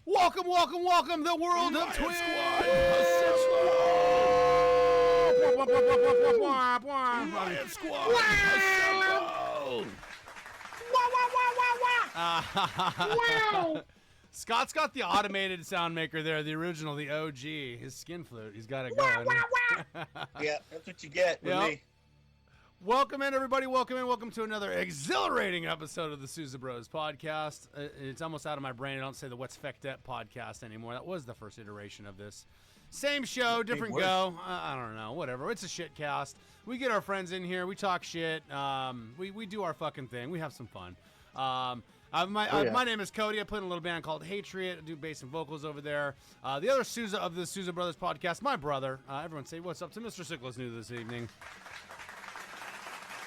Welcome, the world of twins. Lion Squad. Wow. Scott's got the automated sound maker there, the original, the OG, his skin flute. He's got it going. Yeah, that's what you get with me. Welcome in, everybody. Welcome to another exhilarating episode of the Souza Bros podcast. It's almost out of my brain. I don't say the What's Fecked Up podcast anymore. That was the first iteration of this. Same show, different go. I don't know, whatever. It's a shit cast. We get our friends in here. We talk shit. We do our fucking thing. We have some fun. My name is Cody. I play in a little band called Hatriot. I do bass and vocals over there. The other Souza of the Souza Brothers podcast, my brother. Everyone say what's up to Mr. Sickles new this evening.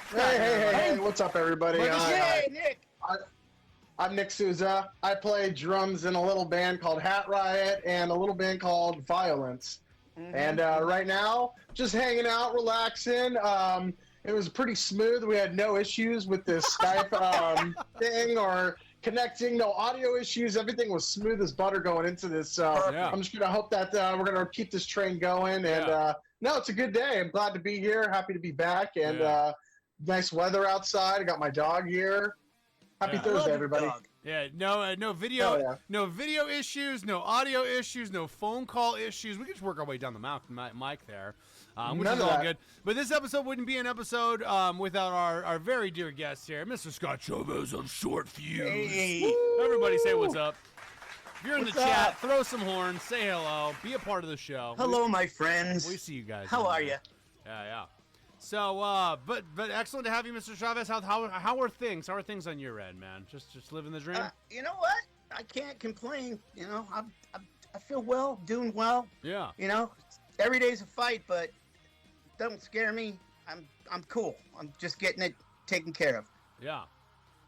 Hey, what's up, everybody? Hey, Nick. I'm Nick Souza. I play drums in a little band called Hat Riot and a little band called Violence. Mm-hmm. And right now, just hanging out, relaxing. It was pretty smooth. We had no issues with this Skype thing or connecting, no audio issues. Everything was smooth as butter going into this. I'm just going to hope that we're going to keep this train going. And no, it's a good day. I'm glad to be here. Happy to be back. And nice weather outside. I got my dog here. Happy Thursday, everybody. Yeah, no video issues, no audio issues, no phone call issues. We can just work our way down the mic there, which is all good. But this episode wouldn't be an episode without our very dear guest here, Mr. Scott Chavez of Short Fuse. Hey. Everybody say what's up. If you're in the chat, throw some horns, say hello, be a part of the show. Hello, my friends. We see you guys. How are you? Yeah. So, but excellent to have you, Mr. Chavez. How are things? How are things on your end, man? Just living the dream. You know what? I can't complain. You know, I feel well, doing well. Yeah. You know, every day's a fight, but don't scare me. I'm cool. I'm just getting it taken care of. Yeah.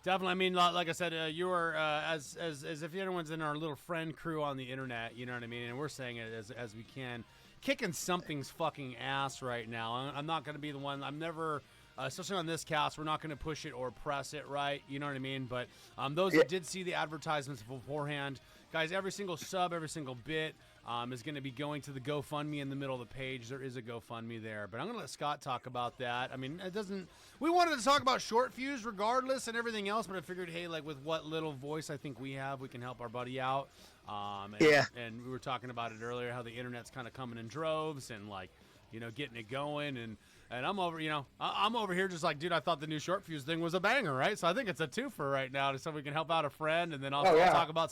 Definitely. I mean, like I said, you were as if anyone's in our little friend crew on the internet. You know what I mean? And we're saying it as we can. Kicking something's fucking ass right now. I'm not going to be the one. I'm never, especially on this cast, we're not going to push it or press it, right? You know what I mean? But those that did see the advertisements beforehand, guys, every single sub, every single bit is going to be going to the GoFundMe in the middle of the page. There is a GoFundMe there. But I'm going to let Scott talk about that. I mean, it doesn't... We wanted to talk about Short Fuse regardless and everything else, but I figured, hey, like with what little voice I think we have, we can help our buddy out. And we were talking about it earlier, how the internet's kind of coming in droves and like, you know, getting it going. And I'm over, you know, I'm over here just like, dude, I thought the new Short Fuse thing was a banger, right? So I think it's a twofer right now, so we can help out a friend and then also talk about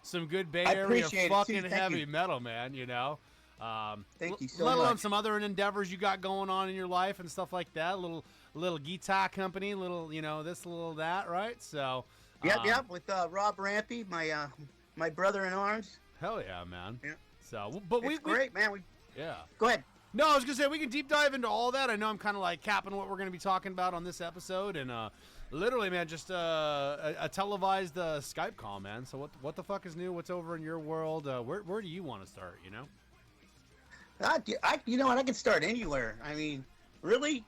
some good Bay Area fucking heavy metal, man, you know? Thank you so much. Let alone much. some other endeavors you got going on in your life and stuff like that. Little guitar company, little, you know, this, little that, right? So. Yep, with Rob Rampy, my brother in arms. Hell yeah, man. Yeah. So, but it's great, man. Yeah. Go ahead. No, I was gonna say we can deep dive into all that. I know I'm kind of like capping what we're gonna be talking about on this episode, and literally, man, just a televised Skype call, man. So what the fuck is new? What's over in your world? Where do you want to start? You know. You know what? I can start anywhere. I mean, really,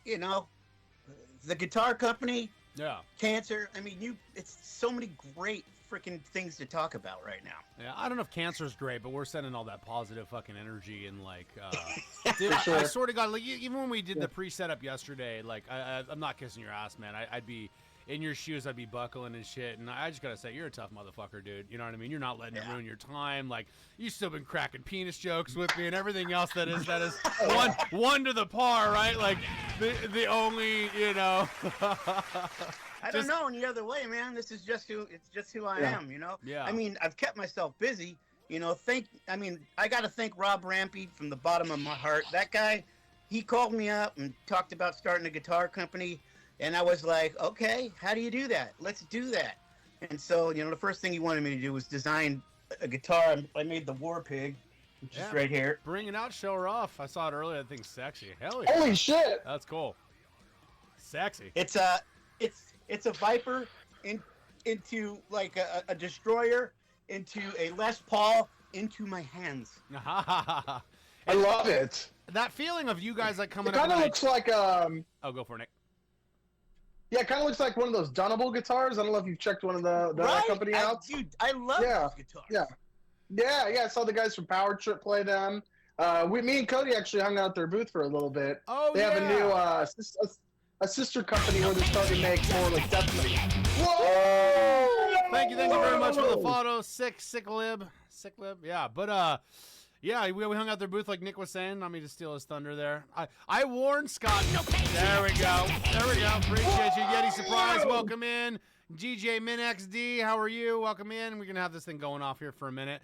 you know, the guitar company. Yeah. Cancer. I mean, it's so many great freaking things to talk about right now. Yeah, I don't know if cancer's great, but we're sending all that positive fucking energy and like, dude, I sort of got like even when we did the pre-setup yesterday, like I'm not kissing your ass, man. I'd be in your shoes, I'd be buckling and shit. And I just gotta say, you're a tough motherfucker, dude. You know what I mean? You're not letting it ruin your time. Like you've still been cracking penis jokes with me and everything else that is one to the par, right? Like the only, you know. I don't know any other way, man. This is just who I am, you know? Yeah. I mean, I've kept myself busy, you know. I got to thank Rob Rampy from the bottom of my heart. That guy, he called me up and talked about starting a guitar company, and I was like, okay, how do you do that? Let's do that. And so, you know, the first thing he wanted me to do was design a guitar. I made the War Pig, which is right here. Bring it out, show her off. I saw it earlier. That thing's sexy. Hell yeah. Holy shit. That's cool. Sexy. It's a Viper into like a destroyer into a Les Paul into my hands. I love it. That feeling of you guys like coming up. It kind of looks like Oh, go for it, Nick. Yeah, it kind of looks like one of those Dunnable guitars. I don't know if you've checked one of the Right? company out. Dude, I love Yeah, those guitars. yeah. I saw the guys from Power Trip play them. Me and Cody actually hung out at their booth for a little bit. Oh, they have a new a sister company where they're starting to make more like definitely. Whoa! Thank you very much for the photo. Sick lib. Yeah, but yeah, we hung out their booth like Nick was saying. Not me to steal his thunder there. I warned Scott. There we go. Appreciate you. Yeti Surprise, welcome in. GJ Min XD, how are you? Welcome in. We're gonna have this thing going off here for a minute.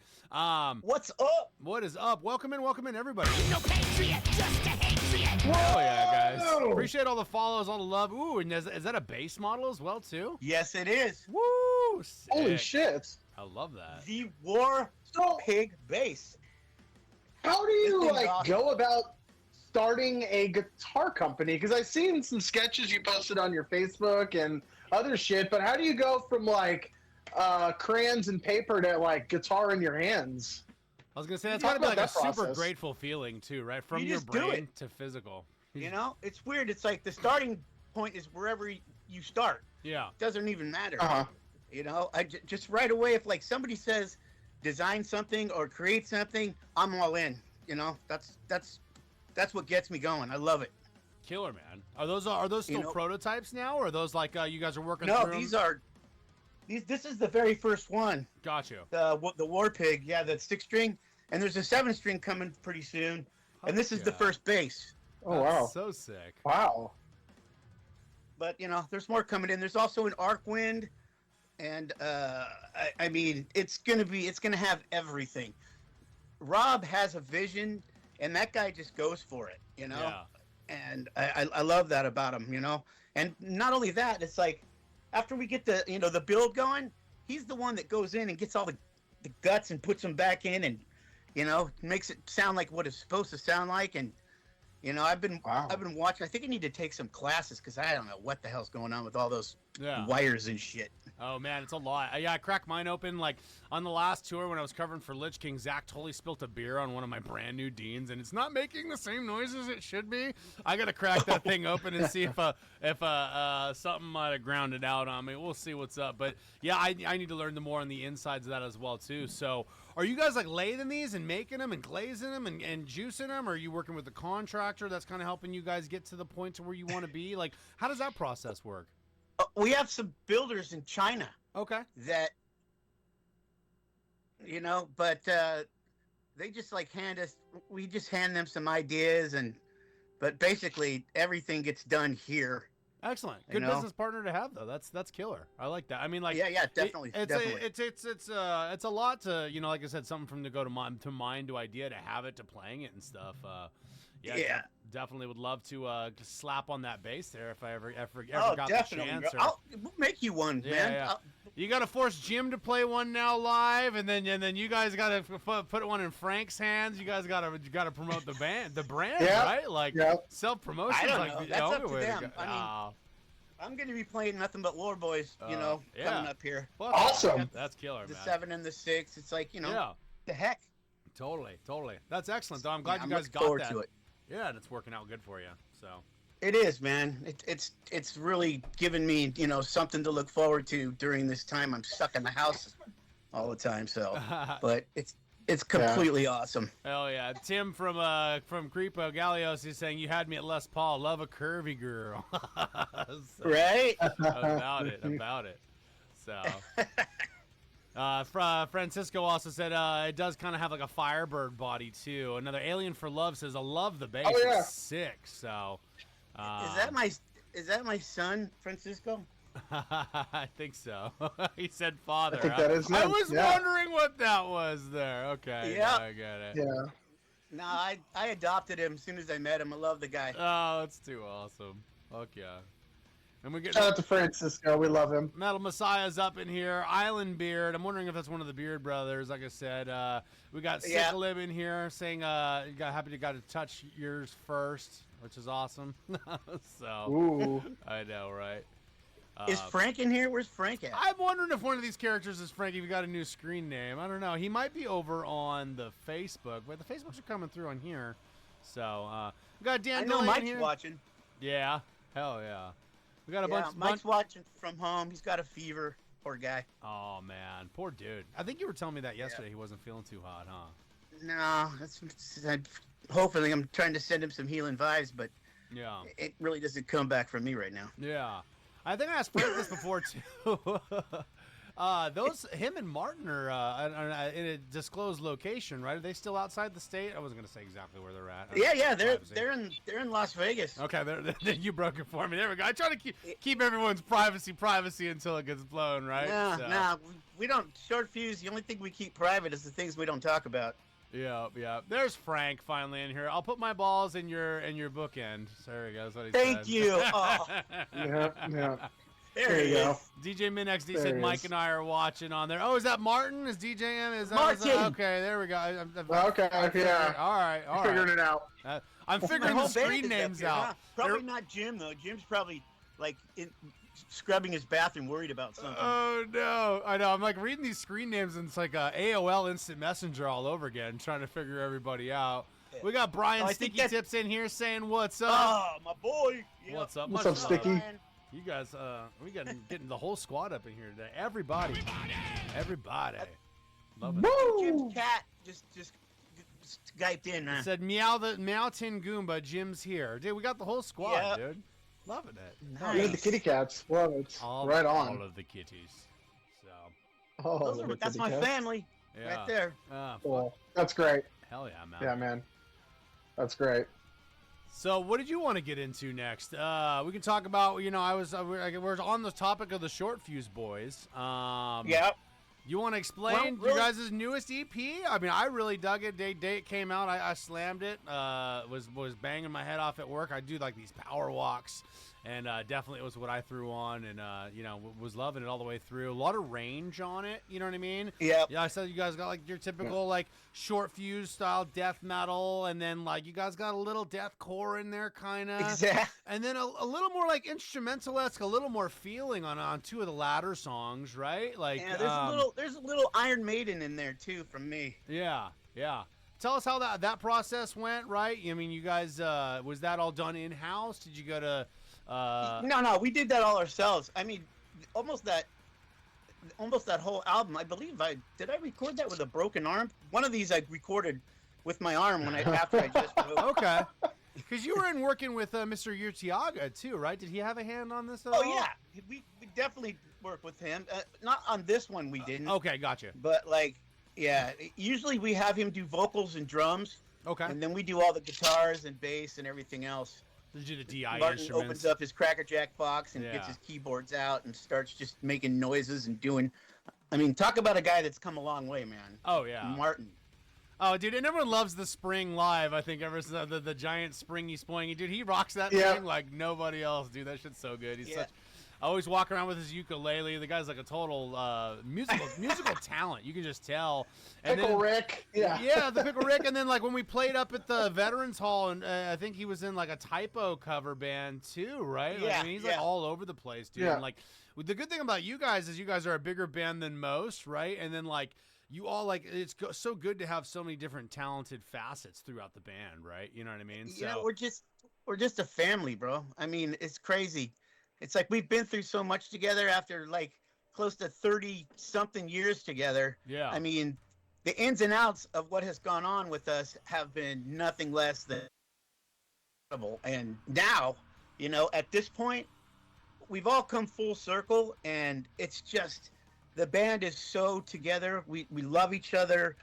What's up? What is up? Welcome in, everybody. No patriot, just a patriot. Oh yeah, guys. Appreciate all the follows, all the love. Ooh, and is that a base model as well too? Yes, it is. Woo! Sick. Holy shit! I love that. The War Pig bass. How do you This thing's awesome. go about starting a guitar company? Because I've seen some sketches you posted on your Facebook and other shit, but how do you go from like crayons and paper to like guitar in your hands? I was gonna say it's Talk gotta be like about a that super process. grateful feeling too, right? From You your just do brain it. to physical. You know, it's weird. It's like the starting point is wherever you start. Yeah. Doesn't even matter. Uh-huh. You know, just right away, if like somebody says design something or create something, I'm all in. You know, that's what gets me going. I love it. Killer, man. Are those still You know- prototypes now, or are those like you guys are working No, through? this is the very first one. Got you. The War Pig, yeah, the 6-string, and there's a 7-string coming pretty soon, and this is the Yeah. first bass. Oh That's wow! so sick. Wow. But you know, there's more coming in. There's also an Arcwind, and I mean, it's gonna have everything. Rob has a vision, and that guy just goes for it, you know. Yeah. And I love that about him, you know. And not only that, it's like after we get the build going, he's the one that goes in and gets all the guts and puts them back in, and makes it sound like what it's supposed to sound like. And I've been watching. I think I need to take some classes because I don't know what the hell's going on with all those Yeah. wires and shit. Oh man, it's a lot. I cracked mine open like on the last tour when I was covering for Lich King. Zach totally spilt a beer on one of my brand new Deans, and it's not making the same noises it should be. I gotta crack that thing open and see if something might have ground it out on me. We'll see what's up. But yeah, I need to learn the more on the insides of that as well too. So, are you guys like lathing these and making them and glazing them and juicing them, or are you working with a contractor that's kind of helping you guys get to the point to where you want to be? Like, how does that process work? We have some builders in China Okay. that, but they just like we just hand them some ideas, but basically everything gets done here. Excellent. You Good know? business partner to have though. That's killer. I like that. I mean, like, Yeah, definitely, definitely. It's a lot to, like I said, something from to go to mind to idea to have it to playing it and stuff. Yeah. Definitely would love to slap on that bass there if I ever Oh, got definitely. the chance. We'll make you one, Yeah, man. yeah. You got to force Jim to play one now live, and then you guys got to put one in Frank's hands. You guys got to promote the brand, Yeah. right? Like Yeah. self promotion. I don't like know. the That's up only to way them. go. I mean, Ah, I'm going to be playing nothing but Lore Boys, yeah. coming up here. well, Awesome. That's killer, The man. 7 and the 6. It's like, Yeah, the heck. totally. That's excellent, though. I'm glad Yeah, you guys looking got forward that. to it. Yeah, and it's working out good for you. So. It is, man. It's really given me, something to look forward to during this time. I'm stuck in the house all the time, so. But it's completely awesome. Hell yeah. Tim from Creepo Gallios is saying, you had me at Les Paul. Love a curvy girl. So, Right? about it. So. Francisco also said it does kind of have like a Firebird body too. Another Alien for Love says, I love the bass. Oh, yeah. It's sick. So. Is that my son, Francisco? I think so. He said father. I think that is I him, was yeah. wondering what that was there. Okay. Yeah. I get it. Yeah. No, I adopted him as soon as I met him. I love the guy. Oh, that's too awesome. Fuck yeah. And we get Shout out to Francisco. We love him. Metal Messiah's up in here. Island Beard. I'm wondering if that's one of the Beard brothers. Like I said, we got Yeah. Sickalib in here saying, happy to got to touch yours first, which is awesome. So Ooh. I know, right? Is Frank in here? Where's Frank at? I'm wondering if one of these characters is Frank. If you got a new screen name, I don't know. He might be over on the Facebook, but the Facebooks are coming through on here. So we got Dan I know Delay in Mike's here. watching. Yeah, hell yeah. We got a Yeah, bunch. Mike's watching from home. He's got a fever. Poor guy. Oh man, poor dude. I think you were telling me that yesterday. He wasn't feeling too hot, huh? No, hopefully I'm trying to send him some healing vibes, but Yeah. it really doesn't come back from me right now. Yeah. I think I asked Frank this before too. Him and Martin are in a disclosed location, right? Are they still outside the state? I wasn't gonna say exactly where they're at. Yeah, they're in Las Vegas. Okay, you broke it for me. There we go. I try to keep everyone's privacy until it gets blown, right? No, we don't short fuse. The only thing we keep private is the things we don't talk about. Yeah. There's Frank finally in here. I'll put my balls in your bookend. So there we go. That's what he Thank said. you. Oh, Yeah. there he you is. DJ Minxd There said he Mike is. and I are watching on there. Oh, is that Martin? Is DJ M? Is that Martin! okay, there we go. Okay, yeah. All right. Figured it out. I'm My figuring whole the band screen is up names here, out. huh? Probably not Jim though. Jim's probably like scrubbing his bathroom, worried about something. Oh no! I know. I'm like reading these screen names, and it's like AOL Instant Messenger all over again, trying to figure everybody out. Yeah. We got Brian Oh, I think Sticky Tips in here saying, "What's up? Oh, my boy. Yeah. What's up? What's Much up, love. Sticky? Brian. You guys, we getting the whole squad up in here today. Everybody. Love it. Jim's Woo! cat just Skyped in, man. It said Meow Tin Goomba. Jim's here, dude. We got the whole squad, Yeah. dude. Loving it. Nice. You had the kitty cats. Well, it's right on. All of the kitties. So, Oh, the That's kitty my cats. family yeah. right there. Cool. That's great. Hell yeah, man. Yeah, man. That's great. So, what did you want to get into next? We can talk about, we're on the topic of the Short Fuse Boys. Yeah. You want to explain Well, you really- guys' newest EP? I mean, I really dug it. Day it came out, I slammed it. Was banging my head off at work. I do like these power walks, and definitely it was what I threw on, and was loving it all the way through. A lot of range on it. You know what I mean? Yep. Yeah, I said you guys got like your typical like Short Fuse style death metal, and then like you guys got a little deathcore in there, kind of. Exactly. And then a little more like instrumental-esque, a little more feeling on two of the latter songs, right? Like, Yeah, there's a little Iron Maiden in there too from me. yeah. Tell us how that process went, right? I mean, you guys, was that all done in-house? Did you go to? No, we did that all ourselves. I mean, almost that whole album. I believe I record that with a broken arm. One of these I recorded with my arm after I just broke. Okay. Because you were working with Mr. Urtiaga too, right? Did he have a hand on this at all? Oh yeah, we definitely worked with him. Not on this one, we didn't. Okay, gotcha. But like, yeah, usually we have him do vocals and drums, Okay. and then we do all the guitars and bass and everything else. Did you do the DI Martin instruments? opens up his Cracker Jack box and Yeah. gets his keyboards out and starts just making noises and doing. I mean, talk about a guy that's come a long way, man. Oh yeah. Martin. Oh, dude, and everyone loves the Spring live. I think ever since the giant springy springy, dude, he rocks that Yeah. thing like nobody else, dude. That shit's so good. He's Yeah. such. I always walk around with his ukulele. The guy's like a total musical talent. You can just tell. And Pickle then, Rick. Yeah. Yeah, the Pickle Rick, and then like when we played up at the Veterans Hall, and I think he was in like a Typo cover band too, right? Like, Yeah, I mean, he's like yeah. all over the place, dude. Yeah. And like the good thing about you guys is you guys are a bigger band than most, right? And then like you all like so good to have so many different talented facets throughout the band, right? You know what I mean? You know, we're just a family, bro. I mean, it's crazy. It's like we've been through so much together after like close to 30 something years together. Yeah. I mean, the ins and outs of what has gone on with us have been nothing less than incredible. And now, at this point, we've all come full circle, and it's just the band is so together. We love each other.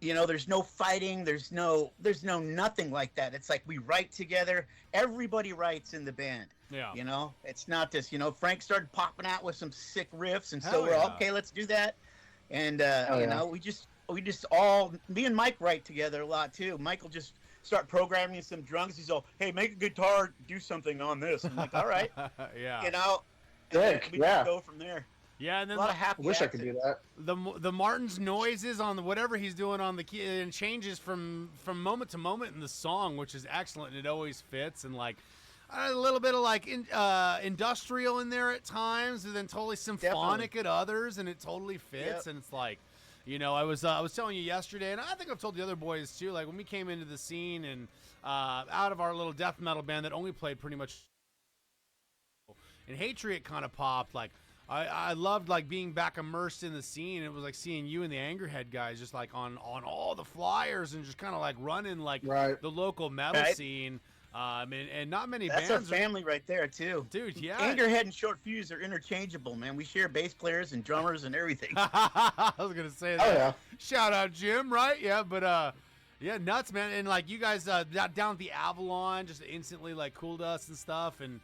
There's no fighting. There's no nothing like that. It's like we write together. Everybody writes in the band. Yeah. It's not this. Frank started popping out with some sick riffs, and Hell so we're yeah. okay. Let's do that. And yeah. we just all me and Mike write together a lot too. Mike will just start programming some drums. He's all, hey, make a guitar, do something on this. I'm like, all right, Yeah. and Sick, we yeah. just go from there. Yeah, and A then lot of happy. I wish I could do that. the Martin's noises on whatever he's doing on the key, and changes from moment to moment in the song, which is excellent. And it always fits, and like a little bit of like industrial in there at times, and then totally symphonic at others, and it totally fits. Yep. And it's like, I was telling you yesterday, and I think I've told the other boys too. Like when we came into the scene and out of our little death metal band that only played pretty much. and Hatred kind of popped. Like I loved like being back immersed in the scene. It was like seeing you and the Angerhead guys just like on all the flyers and just kind of like running like the local metal scene. And not many That's bands. That's our family right there too, dude. Yeah, Angerhead and Short Fuse are interchangeable, man. We share bass players and drummers and everything. I was gonna say that. Oh, yeah. Shout out Jim, right? Yeah, but yeah, nuts, man. And like you guys down at the Avalon just instantly like cooled us and stuff. And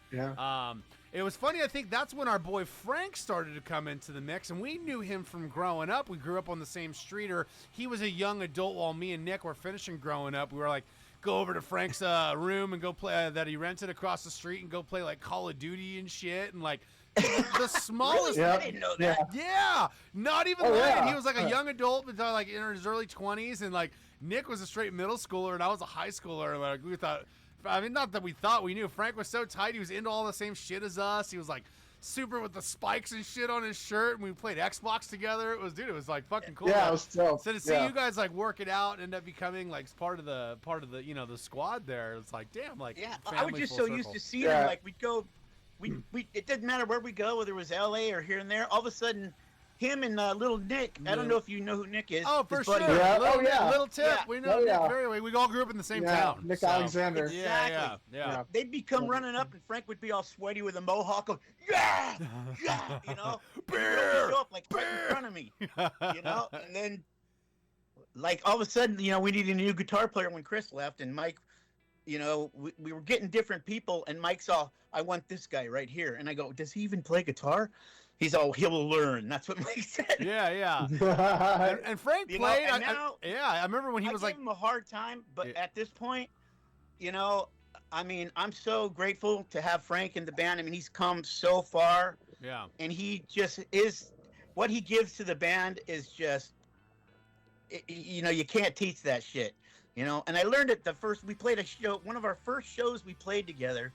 it was funny. I think that's when our boy Frank started to come into the mix, and we knew him from growing up. We grew up on the same street, or he was a young adult while me and Nick were finishing growing up. We were like, go over to Frank's room and go play that he rented across the street and go play like Call of Duty and shit, and like the smallest. Really? I didn't know that. Yeah, not even lying. He was like a young adult, but like in his early 20s, and like Nick was a straight middle schooler, and I was a high schooler. Like we thought. I mean, not that we thought, we knew. Frank was so tight. He was into all the same shit as us. He was like super with the spikes and shit on his shirt, and we played Xbox together. It was like fucking cool. Yeah, it was dope. So to see you guys like work it out and end up becoming like part of the the squad there, it's like damn, like I was just so used to seeing him. Like we'd go, we it didn't matter where we go, whether it was L.A. or here and there. All of a sudden, him and little Nick. I don't know if you know who Nick is. Oh, for sure. Yeah. Little Tip. Yeah. We know Nick very well. We all grew up in the same town. Nick Alexander. Exactly. Yeah. They'd be come running up, and Frank would be all sweaty with a mohawk. Going, yeah, you know, beer. Show up like right in front of me, you know, and then like all of a sudden, you know, we needed a new guitar player when Chris left, and Mike. You know, we were getting different people, and Mike saw, I want this guy right here. And I go, does he even play guitar? He's all, he'll learn. That's what Mike said. Yeah. and Frank played. I remember when he was like. I gave him a hard time, but at this point, you know, I mean, I'm so grateful to have Frank in the band. I mean, he's come so far. Yeah. And he just is, what he gives to the band is just, you know, you can't teach that shit. You know, and I learned it we played a show, one of our first shows we played together.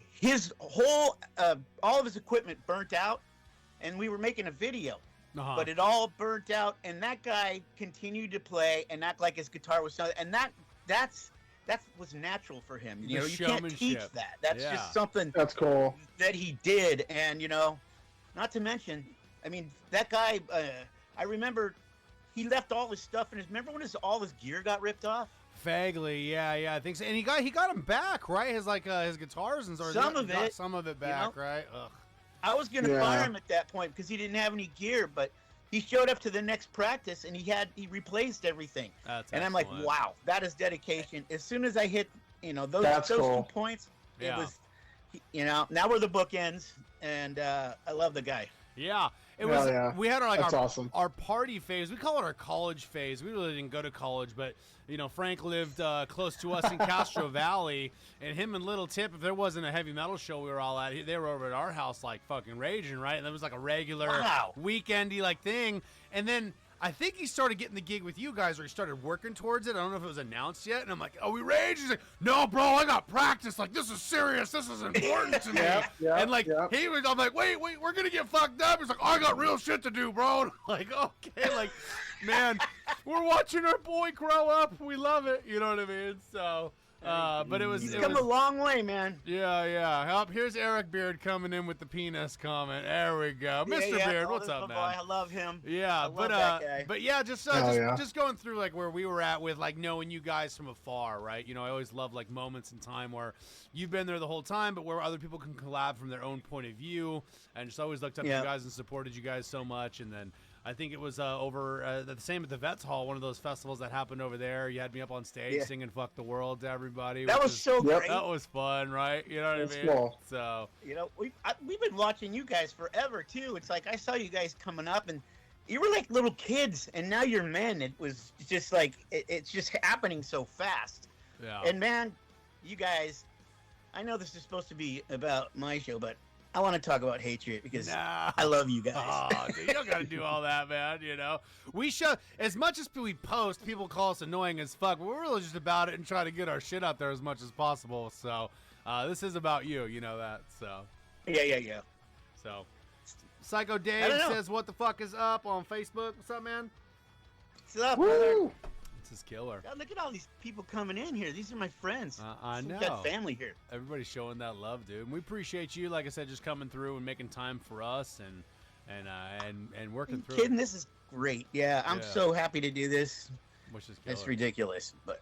His whole, all of his equipment burnt out, and we were making a video, but it all burnt out, and that guy continued to play and act like his guitar was something, and that was natural for him. You know, you can't teach that. That's just something that's cool that he did, and you know, not to mention, I mean, that guy, I remember. He left all his stuff in his. Remember when all his gear got ripped off? Vaguely, yeah, I think so. And he got him back, right? His his guitars and sort of some of it back, you know? right? Ugh. I was gonna fire him at that point because he didn't have any gear, but he showed up to the next practice and he replaced everything. And I'm like, wow, that is dedication. As soon as I hit, you know, those cool. 2 points, it was, you know, now we're the bookends, and I love the guy. Yeah. It was. We had our party phase. We call it our college phase. We really didn't go to college, but you know, Frank lived close to us in Castro Valley, and him and Little Tip. If there wasn't a heavy metal show we were all at, they were over at our house like fucking raging, right? And it was like a regular weekendy like thing. And then I think he started getting the gig with you guys, or he started working towards it. I don't know if it was announced yet. And I'm like, "Oh, we rage?" He's like, "No, bro, I got practice. Like, this is serious. This is important to me." And like, I'm like, wait, we're gonna get fucked up. He's like, "I got real shit to do, bro." And I'm like, okay, like, man, we're watching our boy grow up. We love it. You know what I mean? So. But he's come a long way, man. Yeah. Here's Eric Beard coming in with the penis comment. There we go, Mr. Beard. What's up, man? I love him. Yeah, but yeah, just going through like where we were at with like knowing you guys from afar, right? You know, I always love like moments in time where you've been there the whole time, but where other people can collab from their own point of view, and just always looked up to you guys and supported you guys so much, and then. I think it was over the same at the Vets Hall, one of those festivals that happened over there. You had me up on stage singing "Fuck the World" to everybody. That was so great. That was fun, right? You know what I mean? Cool. So you know, we've been watching you guys forever too. It's like I saw you guys coming up, and you were like little kids, and now you're men. It was just like it's just happening so fast. Yeah. And man, you guys, I know this is supposed to be about my show, but. I want to talk about Hatred because I love you guys. Oh, dude, you don't got to do all that, man. You know, we show as much as we post, people call us annoying as fuck, but we're really just about it and try to get our shit out there as much as possible. So this is about you, you know that. So yeah. So Psycho Dave says, "What the fuck is up?" on Facebook. What's up, man? What's up, brother? This is killer. God, look at all these people coming in here. These are my friends. I know. We've got family here. Everybody's showing that love, dude. And we appreciate you, like I said, just coming through and making time for us and working through. Kidding, this is great. Yeah, I'm so happy to do this. Which is killer. It's ridiculous, but.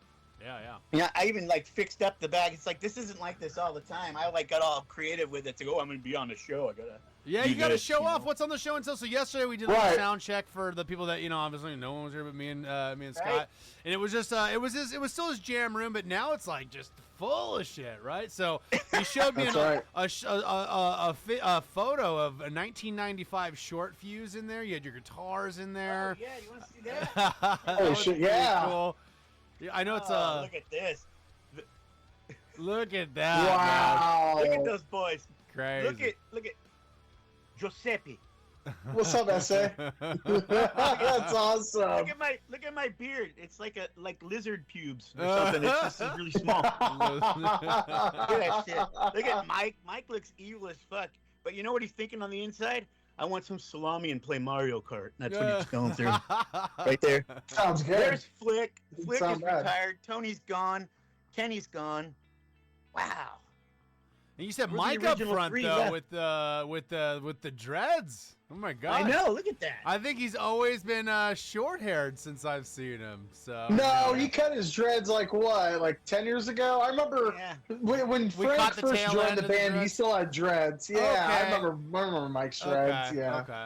Yeah. I even like fixed up the bag. It's like this isn't like this all the time. I like got all creative with it to go. I'm gonna be on the show. I gotta. Yeah, you got to show off what's on the show until. So yesterday we did a little sound check for the people that obviously no one was here but me and Scott, and it was just it was still his jam room, but now it's like just full of shit, right? So he showed me a photo of a 1995 short fuse in there. You had your guitars in there. Oh, yeah, you want to see that? Oh shit! Yeah. Cool. Yeah, I know it's look at this. Look at that. Wow. Look at those boys. Crazy. Look at Giuseppe. What's up, SA? That's awesome. Look at my beard. It's like lizard pubes or something. It's just really small. Look at that shit. Look at Mike. Mike looks evil as fuck. But you know what he's thinking on the inside? I want some salami and play Mario Kart. That's what he's going through. Right there. Sounds good. There's Flick. Flick is bad. retired. Tony's gone. Kenny's gone. Wow. And you said We're the Mike up original front three though left. with the dreads. Oh my god! I know. Look at that. I think he's always been short-haired since I've seen him. So No, he cut his dreads like 10 years ago? I remember when Frank caught the first tail joined end the of the band, he dreads? still had dreads. Yeah, I Okay. remember Mike's dreads. Okay. Yeah. Okay.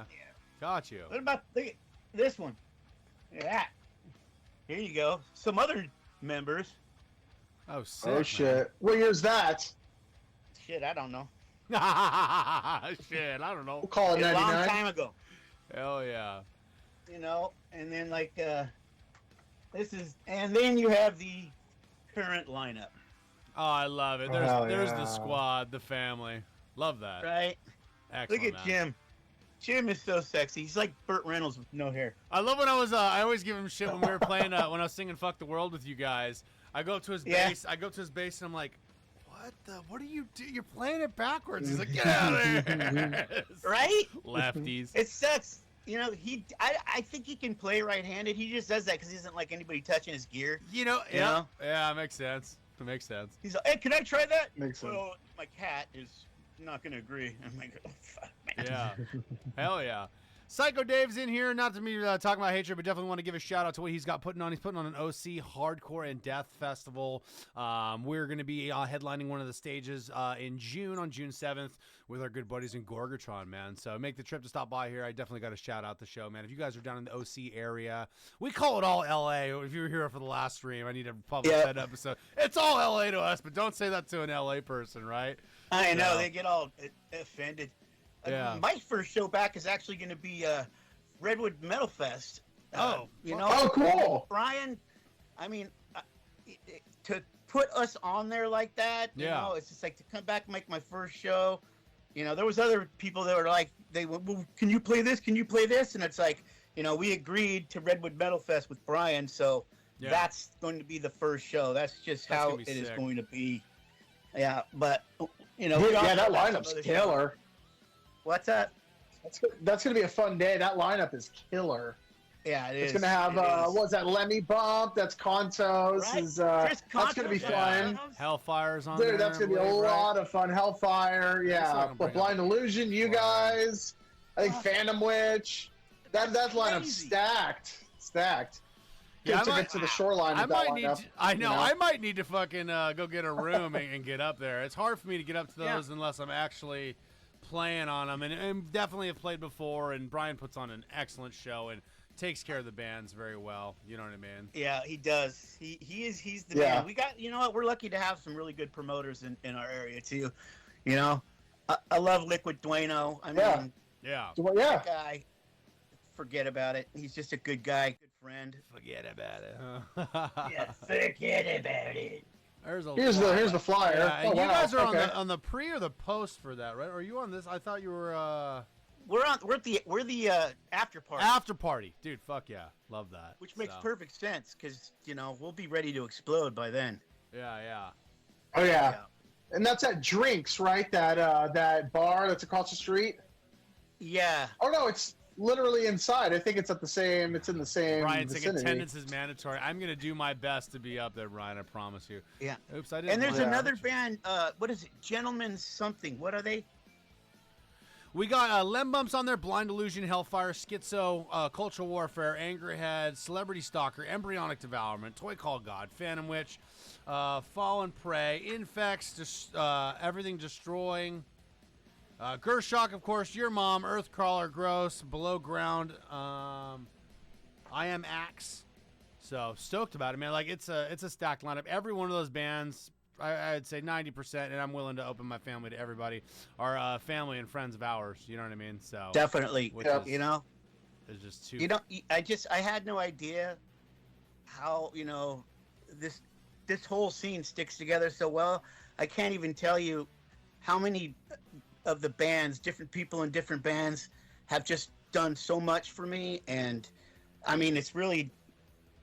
Got you. What about look at this one? Look at that. Here you go. Some other members. Oh, sick, Oh man. shit! What year's that? Shit, I don't know. Shit, I don't know. We'll call it A long 99. time ago. Hell yeah. And then and then you have the current lineup, Oh, I love it. There's the squad, the family. Love that. right? Excellent. Look at man. Jim. Jim is so sexy. He's like Burt Reynolds with no hair. I love when I always give him shit when we were playing when I was singing "Fuck the World" with you guys. I go up to his bass. And I'm like, what do you do? You're playing it backwards. He's like, get out of here. Right? Lefties. It sucks. I think he can play right-handed. He just does that because he doesn't like anybody touching his gear. Yeah, it makes sense. It makes sense. He's like, hey, can I try that? Makes sense. Well, my cat is not going to agree. I'm like, oh, fuck, man. Yeah. Hell yeah. Psycho Dave's in here. Not to me talking about hatred, but definitely want to give a shout out to what he's got putting on. He's putting on an OC Hardcore and Death Festival. We're going to be headlining one of the stages in June, on June 7th, with our good buddies in Gorgatron, man. So make the trip to stop by here. I definitely got to shout out the show, man. If you guys are down in the OC area, we call it all LA. If you were here for the last stream, I need to publish that episode. It's all LA to us, but don't say that to an LA person, right? I know. They get all offended. Yeah. My first show back is actually going to be Redwood Metal Fest. Oh, Oh, cool. Brian, I mean, to put us on there like that, you know, it's just like to come back and make my first show. There was other people that were like, well, can you play this? Can you play this? And it's like, we agreed to Redwood Metal Fest with Brian, so that's going to be the first show. That's just how it is going to be. Yeah, but, that lineup's killer. What's that? That's gonna be a fun day. That lineup is killer. Yeah, it is. It's gonna have what's that? Lemmy Bump. That's Contos. Right. That's Contos, gonna be fun. Hellfire's on there. Dude, that's gonna be a lot of fun. Hellfire, yeah. But Blind Illusion, you guys. I think Phantom Witch. That lineup's stacked. Yeah, took it to the shoreline. I might need to fucking go get a room and get up there. It's hard for me to get up to those unless I'm actually playing on them, and definitely have played before. And Brian puts on an excellent show and takes care of the bands very well. You know what I mean? Yeah, he does. He's the man. We got, we're lucky to have some really good promoters in our area too. I love Liquid Dueno. I mean, that guy, forget about it. He's just a good guy, good friend. Forget about it. Forget about it. Here's the flyer. Yeah, and you guys are on the pre or the post for that, right? Or are you on this? I thought you were. We're the after party. After party, dude. Fuck yeah, love that. Which makes perfect sense because we'll be ready to explode by then. Yeah. Oh yeah. And that's at Drinks, right? That bar that's across the street. Yeah. Oh no, it's literally inside. I think it's at the same. It's in the same Brian, saying vicinity. attendance is mandatory. I'm gonna do my best to be up there, Brian. I promise you. Yeah. Oops, I didn't. And there's lie. another band. What is it? Gentlemen something. What are they? We got Lem Bumps on there, Blind Illusion, Hellfire, Schizo, Cultural Warfare, Angerhead, Celebrity Stalker, Embryonic Devourment, Toy Called God, Phantom Witch, Fallen Prey, Infects, Everything Destroying, Gershock, of course, Your Mom, Earthcrawler, Gross, Below Ground, I Am Axe. So stoked about it, man. Like it's a stacked lineup. Every one of those bands, I'd say 90%, and I'm willing to open my family to everybody, are family and friends of ours. You know what I mean? So Definitely. which Yeah. is- You know. It's just too. You know. I had no idea how this whole scene sticks together so well. I can't even tell you how many of the bands, different people in different bands, have just done so much for me, and I mean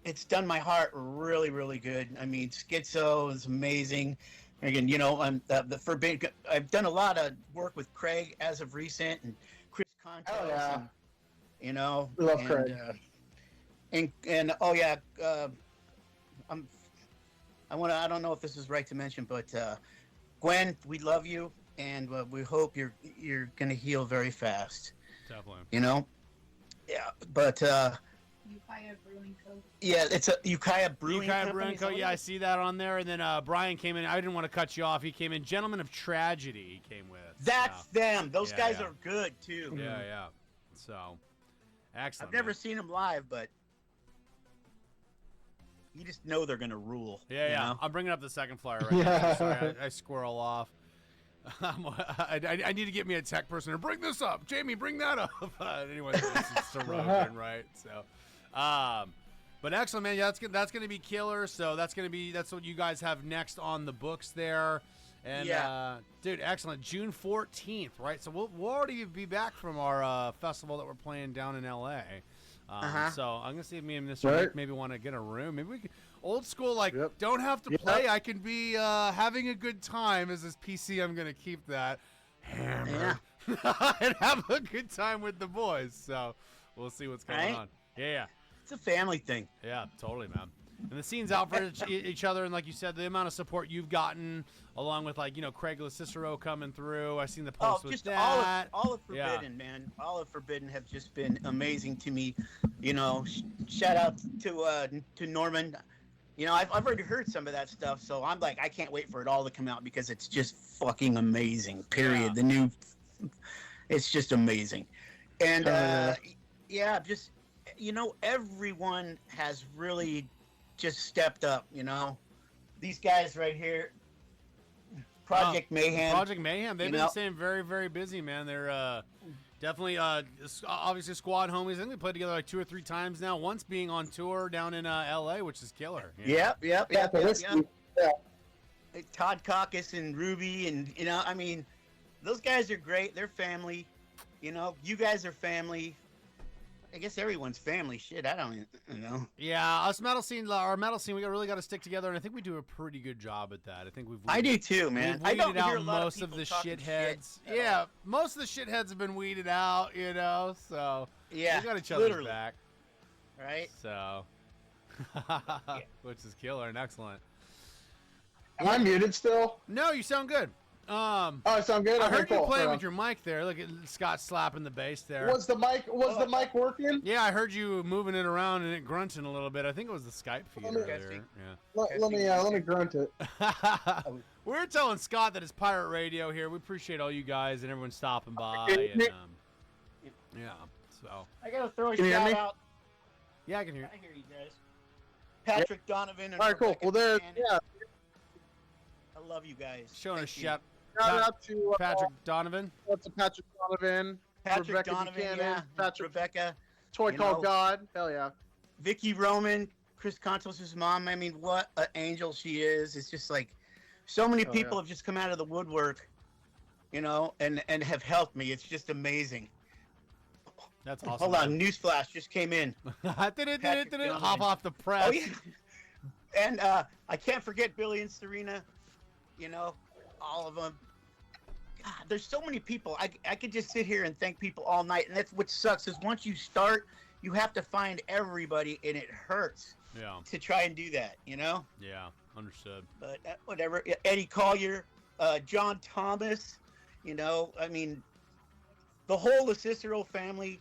it's done my heart really, really good. I mean, Schizo is amazing. Again, I'm the Forbidden. I've done a lot of work with Craig as of recent, and Chris Contos. Oh, yeah. And, We love and, Craig. and oh yeah, I don't know if this is right to mention, but Gwen, we love you, and we hope you're gonna heal very fast. Definitely. Yeah, but. Ukiah Brewing Co. Yeah, it's a Ukiah Brewing Ukiah Company. Brewing Co. Yeah, I see that on there. And then Brian came in. I didn't want to cut you off. He came in. Gentlemen of Tragedy. He came with. That's them. Those Yeah, guys yeah. are good too. Yeah, yeah. So, excellent. I've never man. seen them live, but you just know they're gonna rule. Yeah, you yeah. know? I'm bringing up the second flyer right now. Yeah. Sorry, I squirrel off. I need to get me a tech person to bring this up. Jamie, bring that up. Anyway, it's to Rogan, right? So, but excellent, man. Yeah, that's gonna be killer. So that's what you guys have next on the books there. And dude, excellent. June 14th, right? So we'll already be back from our festival that we're playing down in LA. So I'm gonna see if me and Mr. Right. Nick maybe want to get a room. Maybe we can old school, like Yep. don't have to Yep. play. I can be having a good time. As this PC, I'm gonna keep that hammered and have a good time with the boys. So we'll see what's going Right? on. Yeah. It's a family thing. Yeah, totally, man. And the scene's out for each other, and like you said, the amount of support you've gotten, along with Craig Cicero coming through. I seen the post with Just that. all of Forbidden, man. All of Forbidden have just been amazing to me. Shout out to Norman. I've already heard some of that stuff, so I'm like, I can't wait for it all to come out because it's just fucking amazing. Period. Yeah. It's just amazing, and just everyone has really just stepped up. These guys right here, Project Mayhem. Project Mayhem. They've been staying very, very busy, man. They're definitely, obviously, squad homies. I think they played together like 2 or 3 times now. Once being on tour down in LA, which is killer. Yep. Whiskey. Yeah. Todd Caucus and Ruby, and I mean, those guys are great. They're family. You guys are family. I guess everyone's family. Shit, I don't know. Yeah, us metal scene, our metal scene, we really got to stick together, and I think we do a pretty good job at that. I think I do too, man. We've I weeded don't hear a out lot most of people the talking shitheads. shit at Yeah, all. most of the shitheads have been weeded out, so Yeah, we got each other's literally. back. Right? So, which is killer and excellent. Am I muted still? No, you sound good. Oh, I sound good. I Okay, heard you cool. playing So, with your mic there. Look at Scott slapping the bass there. Was the mic working? Yeah, I heard you moving it around and it grunting a little bit. I think it was the Skype feed Let me- earlier. Let me grunt it. Yeah. We're telling Scott that it's pirate radio here. We appreciate all you guys and everyone stopping by. And, yeah, so. I gotta throw a Can you hear shout me? out. Yeah, I can hear you. I hear you guys. Patrick Donovan. And All right, cool. Rebecca Well, there. Buchanan. Yeah. I love you guys. Showing a Thank you. shout. Shout out to Patrick Donovan. to Patrick Donovan, Patrick Rebecca Donovan, Buchanan, yeah. Patrick Rebecca, Toy you Called know. God. Hell yeah. Vicky Roman, Chris Contos' mom. I mean, what an angel she is. It's just like so many Oh, people yeah. have just come out of the woodwork, and have helped me. It's just amazing. That's awesome. Hold on, newsflash just came in. Patrick Patrick Hop Donovan. off the press. Oh yeah, and I can't forget Billy and Serena. All of them. there's so many people. I could just sit here and thank people all night, and that's what sucks is once you start, you have to find everybody, and it hurts. Yeah. To try and do that, you know. Yeah, understood. But whatever. Eddie Collier, John Thomas, you know. I mean, the whole Cicero family,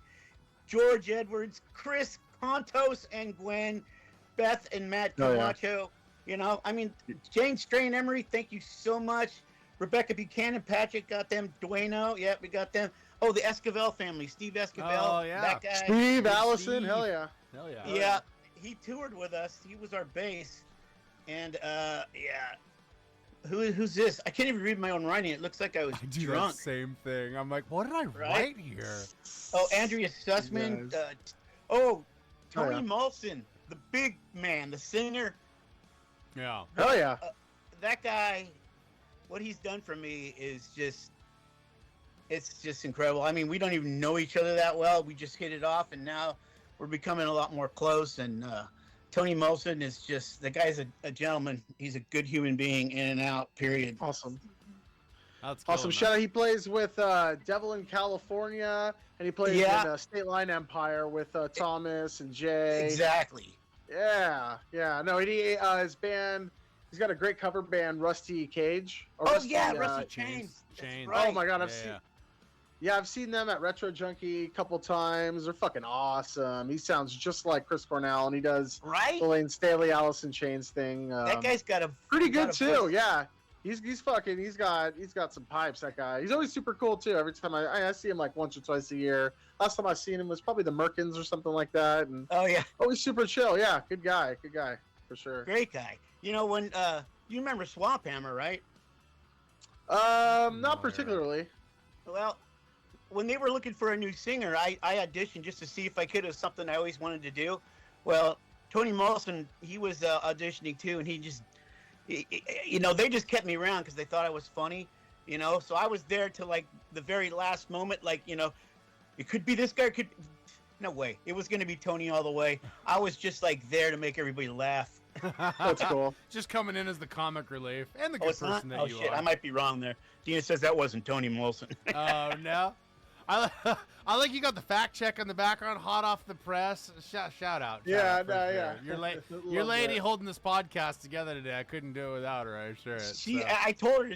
George Edwards, Chris Contos and Gwen, Beth and Matt Camacho. You know, I mean, Jane Strain Emery, thank you so much. Rebecca Buchanan, Patrick, got them. Dueno, yeah, we got them. Oh, the Esquivel family, Steve Esquivel, Oh, yeah. that guy. Steve Allison, Steve. hell yeah. Hell yeah. Yeah, he toured with us. He was our bass. And, yeah. Who's this? I can't even read my own writing. It looks like I was I do drunk. that same thing. I'm like, what did I write here? Oh, Andrea Sussman. Yes. Tony yeah. Molson, the big man, the singer. Yeah. Hell yeah. That guy, what he's done for me is just, it's just incredible. I mean, we don't even know each other that well. We just hit it off, and now we're becoming a lot more close. And Tony Molson is just, the guy's a gentleman. He's a good human being, in and out, period. Awesome. That's Awesome. Shout out. He plays with Devil in California, and he plays in State Line Empire with Thomas and Jay. Exactly. Yeah. No, his band, he's got a great cover band, Rusty Cage. Rusty Chains. Chains. Right. Oh my God, I've seen them at Retro Junkie a couple times. They're fucking awesome. He sounds just like Chris Cornell, and he does Right? the Lane Staley, Allison Chains thing. That guy's got a pretty good too. voice. Yeah, he's got some pipes. That guy. He's always super cool too. Every time I see him like once or twice a year. Last time I seen him was probably the Merkins or something like that. And Oh yeah, always super chill. Yeah, good guy for sure. great guy. You know when you remember Swamp Hammer, right? Not particularly. Well, when they were looking for a new singer, I auditioned just to see if I could. It was something I always wanted to do. Well, Tony Molson, he was auditioning too, and he they just kept me around because they thought I was funny, you know. So I was there till like the very last moment, like, you know, it could be this guy. No way. It was going to be Tony all the way. I was just like there to make everybody laugh. That's cool. Just coming in as the comic relief and the good It's not? person that Oh you shit, are. I might be wrong there. Dina says that wasn't Tony Molson. Oh no. I like you got the fact check in the background, hot off the press. Shout out. Yeah, for no, sure. yeah. Your Love lady that. holding this podcast together today. I couldn't do it without her. I assure it. I told her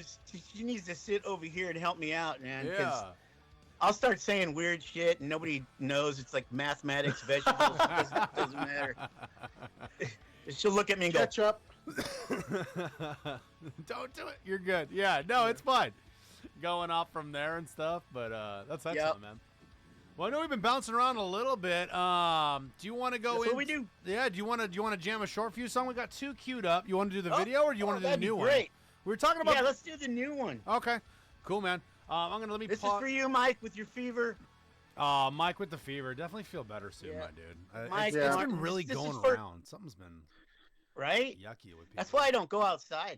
she needs to sit over here and help me out, man. 'cause Yeah. I'll start saying weird shit and nobody knows. It's like mathematics, vegetables. Doesn't matter. She'll look at me and go, Ketchup. Don't do it. You're good. Yeah. No, it's fine. Going off from there and stuff, but that's excellent, man. Well, I know we've been bouncing around a little bit. Do you want to go That's in? what we do. Yeah. Do you want to jam a short fuse song? We got two queued up. You want to do the video or do you want to do the that'd be new great. one? We were talking about. Yeah, let's do the new one. Okay. Cool, man. I'm gonna let me. This is for you, Mike, with your fever. Mike with the fever. Definitely feel better soon, Yeah. my dude. Mike, It's Mark, been really this is going for- around. Something's been Right? yucky with people. That's why I don't go outside.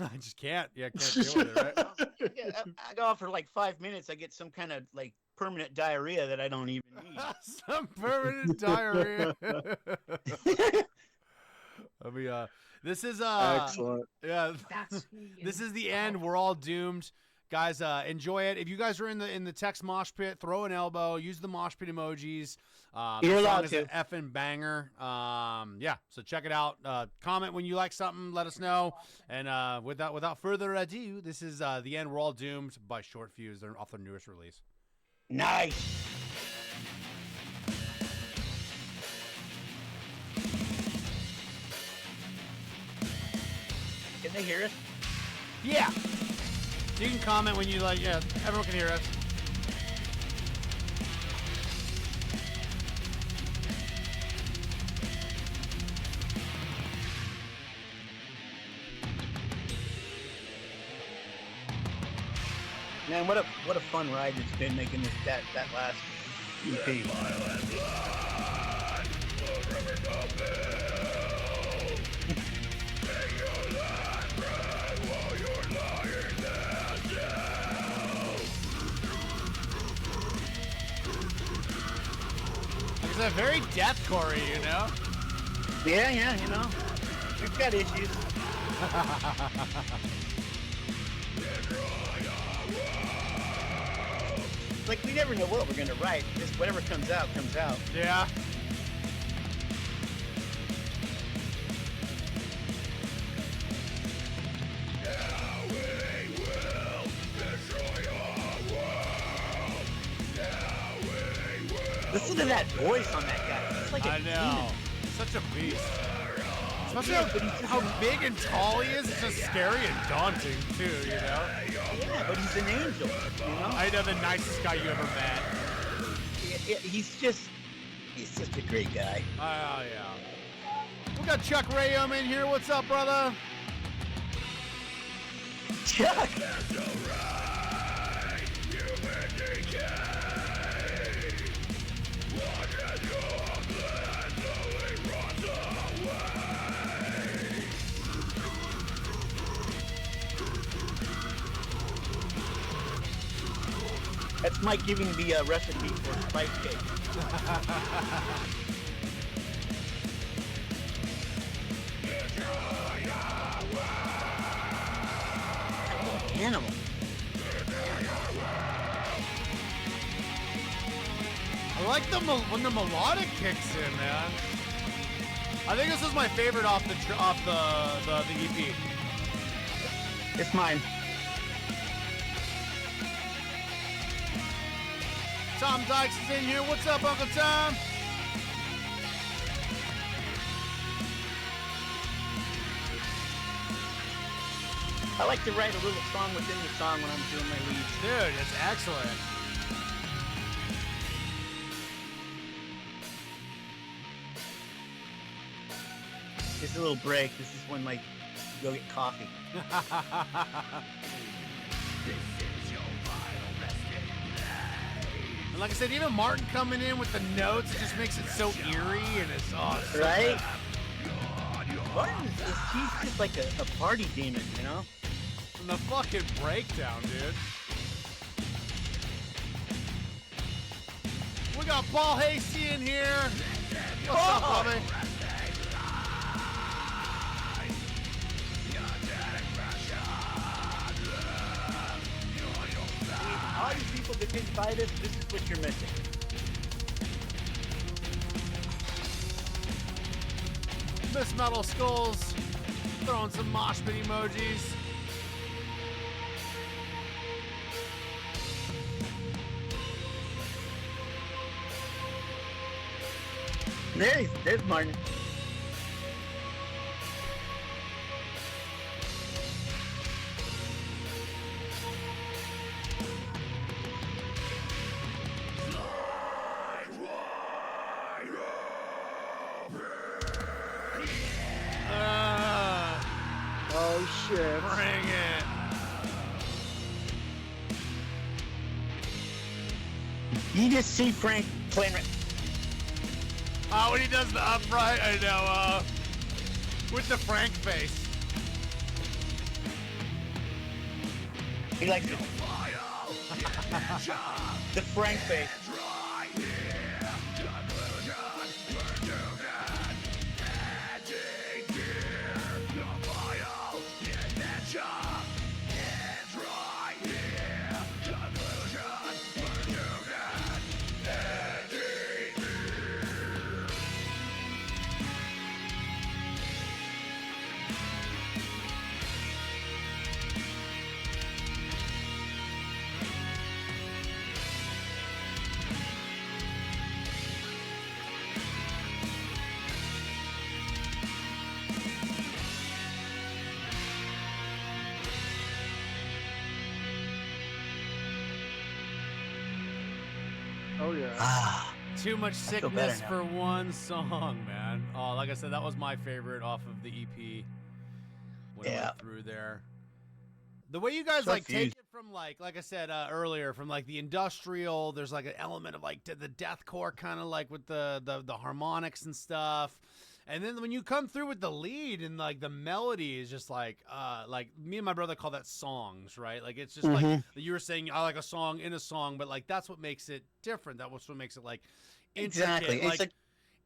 I just can't. Yeah, can't deal with it, right? Yeah, I go out for like 5 minutes. I get some kind of like permanent diarrhea that I don't even need. Some permanent diarrhea. I mean, this is Excellent. yeah. That's who you This is the end. We're all doomed, guys. Enjoy it. If you guys are in the text mosh pit, throw an elbow. Use the mosh pit emojis. You're the song allowed is to. an effing banger. Yeah. So check it out. Comment when you like something. Let us know. And without further ado, this is the end. We're all doomed by Short Fuse. They're off their newest release. Nice. Can they hear us? Yeah. So you can comment when you like. Yeah. Everyone can hear us. Man, what a fun ride it's been making that last EP. It's a very deathcore, you know. Yeah, you know, we've got issues. like we never know what we're gonna write. Just whatever comes out, comes out. Yeah. Listen to that voice on that guy. He's like a I know. demon. Such a beast. Especially how big and tall he is. It's just scary and daunting, too, you know? Yeah, but he's an angel, you know? I know, the nicest guy you ever met. He's just a great guy. Oh, yeah. We got Chuck Rayum in here. What's up, brother? Chuck! That's Mike giving me a recipe for spice cake. Animal. I like when the melodic kicks in, man. I think this is my favorite off the EP. It's mine. Tom Dykes is in here. What's up, Uncle Tom? I like to write a little song within the song when I'm doing my leads. Dude, it's excellent. Just a little break. This is when, like, you go get coffee. And like I said, even Martin coming in with the notes, it just makes it so eerie and it's awesome. Right? He's just like a party demon, you know? From the fucking breakdown, dude. We got Paul Hasty in here. What's up, Bobby? All these people that didn't buy this is what you're missing. Miss Metal Skulls throwing some mosh pit emojis. There's Martin. Oh shit. Bring it. You just see Frank playing. Oh, when he does the upright, I know, with the Frank face. He likes it. The Frank face. Oh yeah. Ah. Too much feel better sickness now. for one song, man. Oh, like I said, that was my favorite off of the EP. When I Yeah. went through there. The way you guys So like take fused. it from like I said earlier, from like the industrial, there's like an element of like the deathcore kind of like with the harmonics and stuff. And then when you come through with the lead and like the melody is just like me and my brother call that songs, right? Like it's just like you were saying, I like a song in a song, but like that's what makes it different. That's what makes it like intricate. Exactly. Like, It's like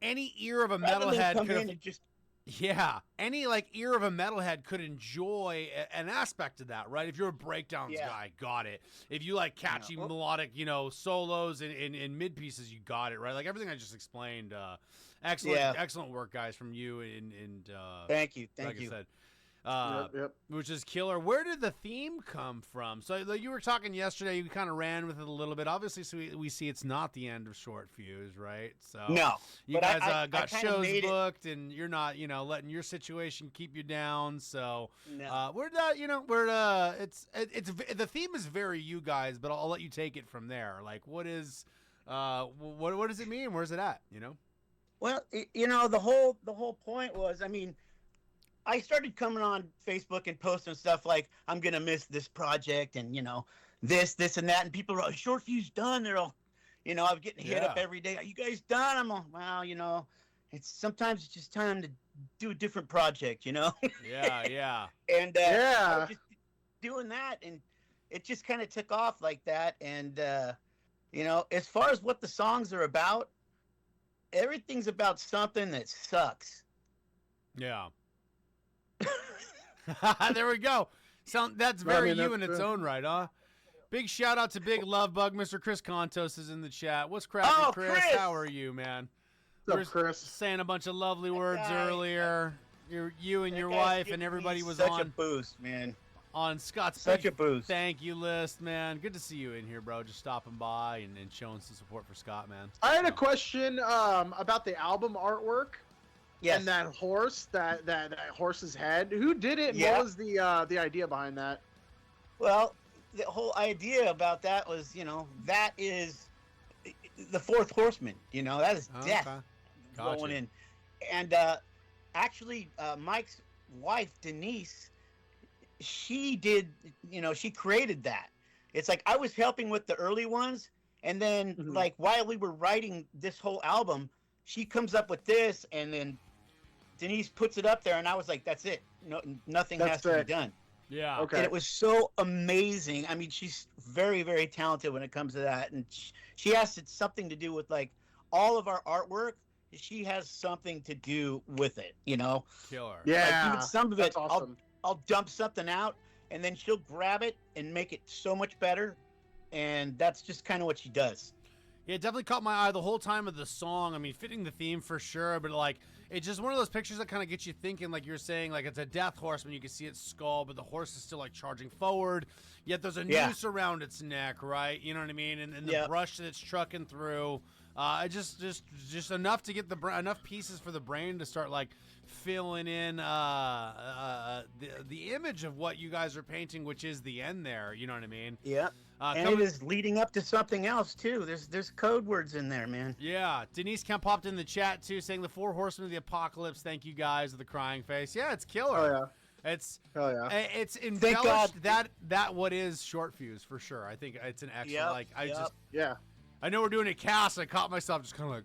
any ear of a rather than metalhead come could in have. and just Yeah, any like ear of a metalhead could enjoy an aspect of that, right? If you're a breakdowns guy, got it. If you like catchy melodic, solos and mid pieces, you got it, right? Like everything I just explained. Excellent work, guys, from you and thank you, like you. I said. Which is killer. Where did the theme come from? So like, you were talking yesterday, you kind of ran with it a little bit. Obviously, so we see it's not the end of Short Fuse, right? So no, you guys got shows booked, and you're not, letting your situation keep you down. So where it's the theme is very you guys, but I'll let you take it from there. Like, what is what does it mean? Where's it at? Well, the whole point was, I mean, I started coming on Facebook and posting stuff like, I'm going to miss this project and, this and that. And people are like, Short Fuse done. They're all, I'm getting hit up every day. Are you guys done? I'm all, well, sometimes it's just time to do a different project, Yeah. And I was just doing that, and it just kind of took off like that. And, as far as what the songs are about, everything's about something that sucks. Yeah. There we go. That's very you in its own right, huh? Big shout out to Big Love Bug. Mr. Chris Contos is in the chat. What's cracking, Chris? How are you, man? What's up, Chris? Saying a bunch of lovely words earlier. You and your wife and everybody was such a boost, man. On Scott's such a boost. Thank you list, man. Good to see you in here, bro. Just stopping by and showing some support for Scott, man. I had a question about the album artwork. Yes. And that horse, that horse's head. Who did it? And what was the idea behind that? Well, the whole idea about that was, that is the fourth horseman. That is death going in. And actually, Mike's wife, Denise, she did, she created that. It's like I was helping with the early ones, and then like while we were writing this whole album, she comes up with this, and then Denise puts it up there, and I was like, that's it. No, nothing has to be done. Yeah. Okay. And it was so amazing. I mean, she's very, very talented when it comes to that. And she has something to do with, like, all of our artwork. She has something to do with it, Killer. Yeah. Like, even some of it, awesome. I'll dump something out, and then she'll grab it and make it so much better. And that's just kind of what she does. Yeah, it definitely caught my eye the whole time of the song. I mean, fitting the theme for sure, but like, it's just one of those pictures that kind of gets you thinking, like you're saying, like it's a death horseman. You can see its skull, but the horse is still like charging forward. Yet there's a noose around its neck, right? You know what I mean? And the brush that it's trucking through. Just enough to get enough pieces for the brain to start like filling in the image of what you guys are painting, which is the end there. You know what I mean? Yeah. And it is leading up to something else too. There's code words in there, man. Yeah. Denise Kemp popped in the chat too, saying the 4 horsemen of the apocalypse. Thank you guys with the crying face. Yeah, it's killer. Oh yeah. It's Thank embellished that what is Short Fuse for sure. I think it's an excellent I know we're doing a cast. I caught myself just kind of like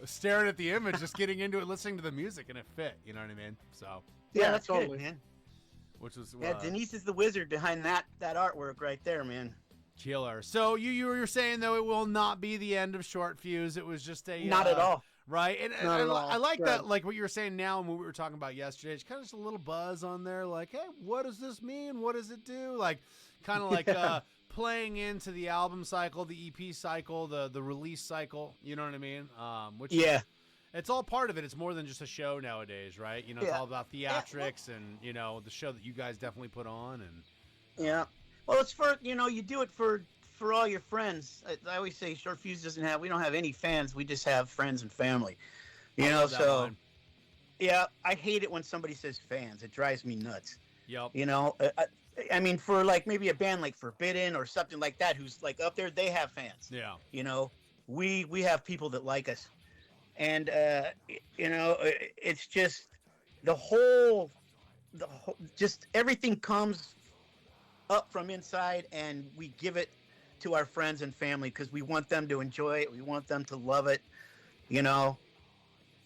staring at the image, just getting into it, listening to the music, and it fit. You know what I mean? So yeah, that's totally, good, man. Which was Denise is the wizard behind that artwork right there, man. Killer. So you were saying though it will not be the end of Short Fuse. It was just a not at all. Right, and I like that, like what you were saying now and what we were talking about yesterday. It's kind of just a little buzz on there, like, hey, what does this mean? What does it do? Like, kind of like playing into the album cycle, the EP cycle, the release cycle. You know what I mean? It's all part of it. It's more than just a show nowadays, right? It's all about theatrics and the show that you guys definitely put on and. Well, it's for you do it for all your friends. I always say Short Fuse we don't have any fans. We just have friends and family. So yeah, I hate it when somebody says fans. It drives me nuts. Yep. I mean, for like maybe a band like Forbidden or something like that, who's like up there, they have fans. Yeah. We have people that like us, and it's just the whole just everything comes up from inside, and we give it to our friends and family because we want them to enjoy it. We want them to love it, and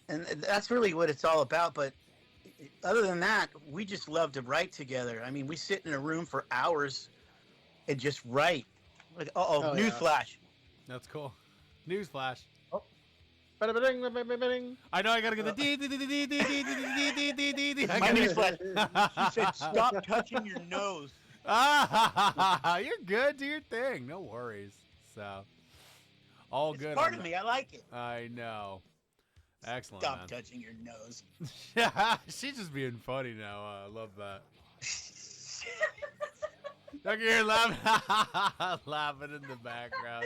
that's really what it's all about. But other than that, we just love to write together. I mean, we sit in a room for hours and just write. Like, newsflash. That's cool. Newsflash. Ba-da-ba-ding, ba-ba-ba-ding. I know I gotta get the dee dee dee dee dee dee dee dee dee dee dee. My niece said, she said, "Stop touching your nose." You're good. Do your thing. No worries. So, all It's good. part on of that. me. I like it. I know. Excellent. Stop man. touching your nose. Yeah, she's just being funny now. I love that. Look here, laughing in the background.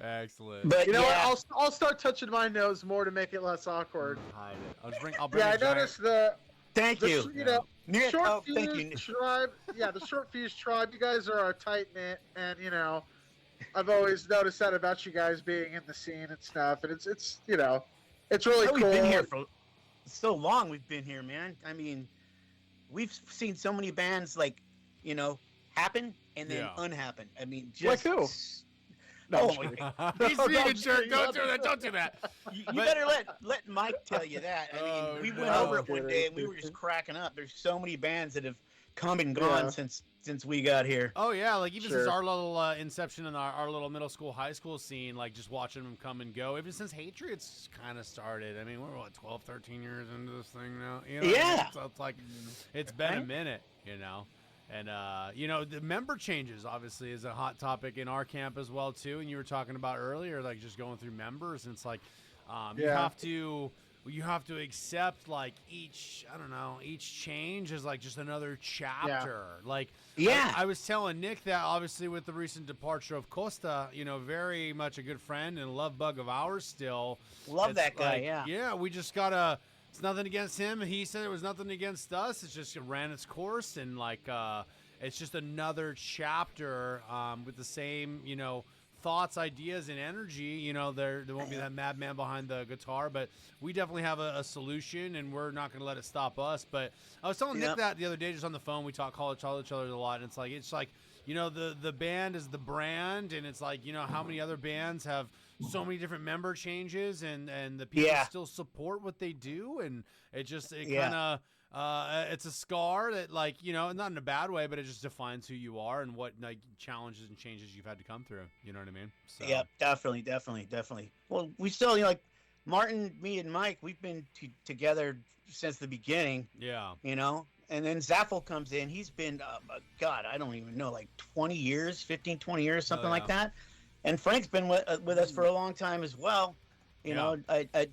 Excellent. But You know yeah, what? I'll start touching my nose more to make it less awkward. Hide it. I'll bring Yeah, a I giant- noticed the thank you. you know Nick, short oh, fuse thank you. Nick. tribe. Yeah, the short fuse tribe. You guys are a tight knit, and you know, I've always noticed that about you guys being in the scene and stuff. And it's it's really Oh, cool. we've been here for so long. We've been here, man. I mean, we've seen so many bands happen and then Yeah. unhappen. I mean, Like just who? No, Oh, I'm just kidding. He's No, being a don't jerk. do Don't that. do that. Don't do that. You But- better let Mike tell you that. I mean, Oh, we no. went over it one day and we were just cracking up. There's so many bands that have come and gone Yeah. since we got here. Oh yeah, like even since Sure. our little inception in our little middle school, high school scene, like just watching them come and go. Even since Hatriots kind of started. I mean, we're what 12, 13 years into this thing now. You know what I mean? Yeah. So it's like it's been a Right? minute, you know. And the member changes obviously is a hot topic in our camp as well too. And you were talking about earlier, like just going through members, and it's like Yeah. you have to accept like each change is like just another chapter. Like Yeah. I was telling Nick that obviously with the recent departure of Costa, very much a good friend and love bug of ours still. Love It's that guy, like, yeah. Yeah, we just gotta. It's nothing against him. He said it was nothing against us. It's just it ran its course, and like it's just another chapter with the same thoughts, ideas, and energy. There won't be that madman behind the guitar, but we definitely have a solution, and we're not going to let it stop us. But I was telling Nick Yep. that the other day, just on the phone. We call each other a lot, and it's like the band is the brand, and it's like how many other bands have so many different member changes, and the people Yeah. still support what they do, and it Yeah. kind of it's a scar that not in a bad way, but it just defines who you are and what like challenges and changes you've had to come through. You know what I mean? So, Yep, definitely. Well, we still like Martin, me, and Mike. We've been together since the beginning. Yeah. And then Zaffel comes in. He's been, God, I don't even know, like 20 years, 15, 20 years, something yeah. like that. And Frank's been with us for a long time as well.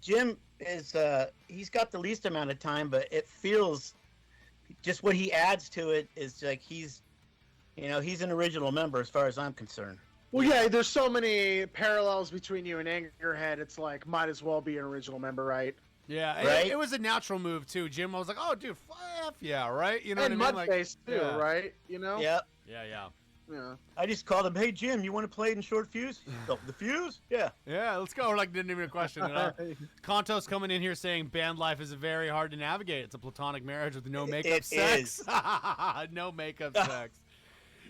Jim is, he's got the least amount of time, but it feels just what he adds to it is like he's an original member as far as I'm concerned. Well, yeah, there's so many parallels between you and Angerhead. It's like might as well be an original member, right? Yeah, Right? it was a natural move too. Jim, I was like, oh, dude, F yeah, right? You know And what I mean? Mudface too, yeah. right? You know? Yep. Yeah, yeah. Yeah. I just called him, hey, Jim, you want to play it in short fuse? Oh, the fuse? Yeah. Yeah, let's go. Like, didn't even a question. Contos coming in here saying band life is very hard to navigate. It's a platonic marriage with no makeup It sex. No makeup sex.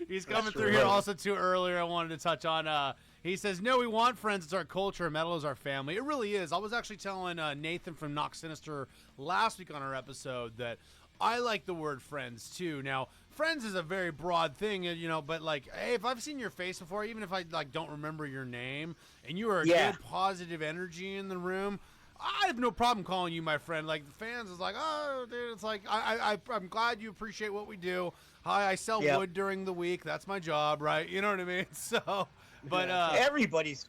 He's coming through true. here also too earlier. I wanted to touch on. He says, no, we want friends. It's our culture. Metal is our family. It really is. I was actually telling Nathan from Knock Sinister last week on our episode that I like the word friends too. Now, friends is a very broad thing, but like, hey, if I've seen your face before, even if I like don't remember your name, and you are a Yeah. good positive energy in the room, I have no problem calling you my friend. Like the fans is like, oh, dude, it's like I'm glad you appreciate what we do. Hi, I sell Yep. wood during the week. That's my job, right? You know what I mean? So, but everybody's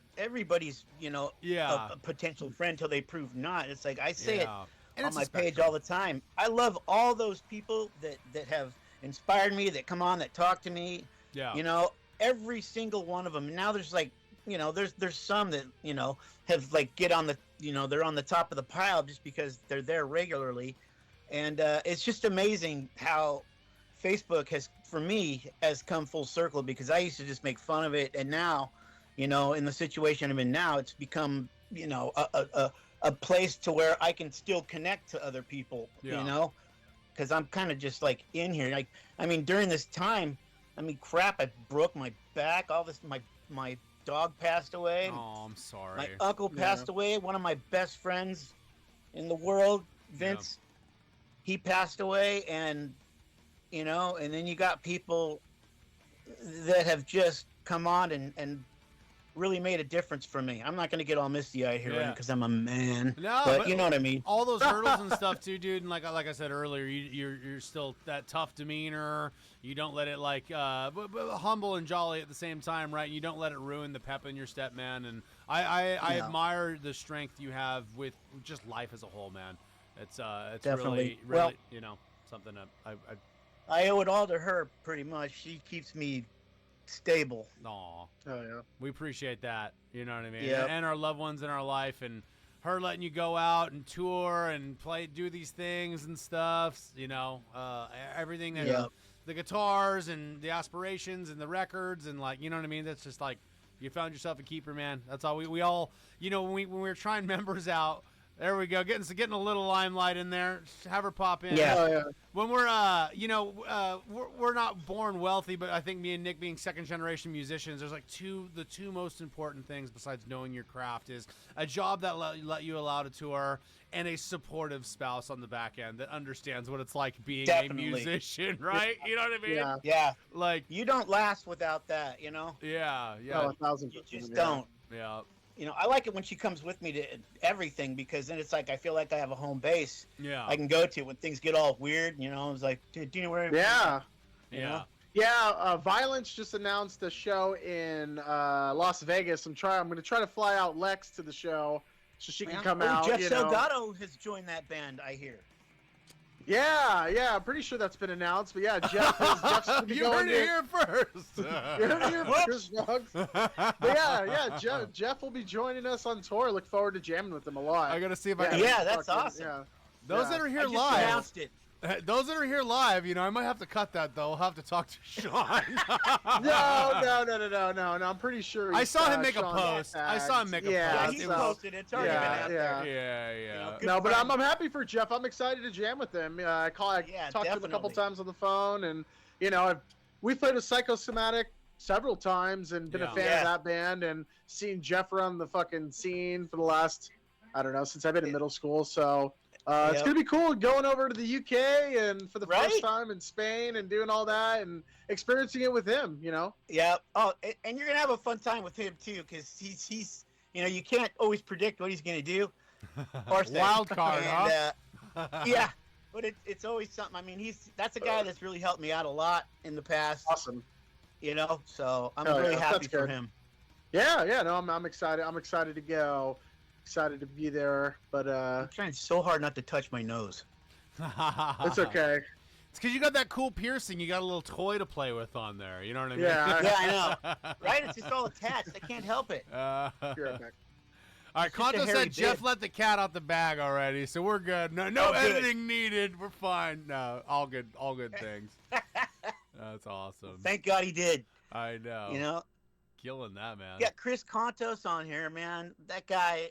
yeah, a potential friend till they prove not. It's like I say it yeah. And on it's a my page spectrum. all the time. I love all those people that have inspired me, that come on, that talk to me. Yeah. Every single one of them. And now there's like, there's some that have like get on the they're on the top of the pile just because they're there regularly, and it's just amazing how Facebook has come full circle, because I used to just make fun of it, and now, in the situation I'm in now, it's become a place to where I can still connect to other people, Yeah. because I'm kind of just like in here. Like, I mean, during this time, crap, I broke my back. All this, my dog passed away. Oh, I'm sorry. My uncle passed away. One of my best friends in the world, Vince, he passed away, and and then you got people that have just come on and really made a difference for me. I'm not gonna get all misty-eyed here Yeah. because I'm a man. No, but you know what I mean. All those hurdles and stuff too, dude. And like I said earlier, you're still that tough demeanor. You don't let it but humble and jolly at the same time, right? You don't let it ruin the pep in your step, man. And I admire the strength you have with just life as a whole, man. It's Definitely. really something that I owe it all to her, pretty much. She keeps me stable. Aw. Oh yeah. We appreciate that. You know what I mean? Yep. And our loved ones in our life, and her letting you go out and tour and do these things and stuff. Everything that Yep. the guitars and the aspirations and the records and you know what I mean? That's just like you found yourself a keeper, man. That's all we all, when we were trying members out. There we go, getting a little limelight in there. Have her pop in. Yeah. Oh yeah. When we're we're not born wealthy, but I think me and Nick being second generation musicians, there's the two most important things besides knowing your craft is a job that let you allow to tour and a supportive spouse on the back end that understands what it's like being Definitely. a musician, right? You know what I mean? Yeah. Yeah. Like You don't last without that, yeah, Oh, 1,000%. You just yeah. don't. yeah, I like it when she comes with me to everything because then it's like I feel like I have a home base yeah, I can go to when things get all weird. It's like, do you know where? Yeah. you yeah. know? Yeah, Violence just announced a show in Las Vegas. I'm going to try to fly out Lex to the show so she can come out. Jeff you know. Salgado has joined that band, I hear. Yeah, I'm pretty sure that's been announced. But yeah, Jeff's gonna be You going heard it here first. You heard it here first, folks. But Jeff will be joining us on tour. Look forward to jamming with him a lot. I gotta see if I can. Yeah, that's awesome. Yeah. Those Yeah. that are I here just live. announced it. Those that are here live, I might have to cut that though. I'll have to talk to Sean. No. I'm pretty sure. I he's saw him got make a Sean post. I saw him make a Yeah, post. he It was- posted it. It's already been out there. yeah. Good No, but friend. I'm happy for Jeff. I'm excited to jam with him. I talked to him a couple definitely. times on the phone, and we've played with Psychosomatic several times and been a Yeah. fan Yeah. of that band and seen Jeff run the fucking scene for the last, I don't know, since I've been in middle school. So it's Yep. gonna be cool going over to the UK and for the Right? first time in Spain and doing all that and experiencing it with him. Yeah. Oh, and you're gonna have a fun time with him too, because he's you can't always predict what he's gonna do. Or say. Wild card, And, yeah, but it's always something. I mean, that's a guy that's really helped me out a lot in the past. Awesome. So I'm Hell really yeah, happy that's for good. him. Yeah. No, I'm excited. I'm excited to go. Excited to be there, but I'm trying so hard not to touch my nose. it's okay. It's because you got that cool piercing. You got a little toy to play with on there. You know what I mean? Yeah. Yeah, I know. Right? It's just all attached. I can't help it. Be right back. All right, It's just a Conto hairy said Jeff bit. let the cat out the bag already, so we're good. No Oh, good. editing needed. We're fine. No, all good things. That's awesome. Thank God he did. I know. Killing that, man. Yeah, Chris Contos on here, man. That guy,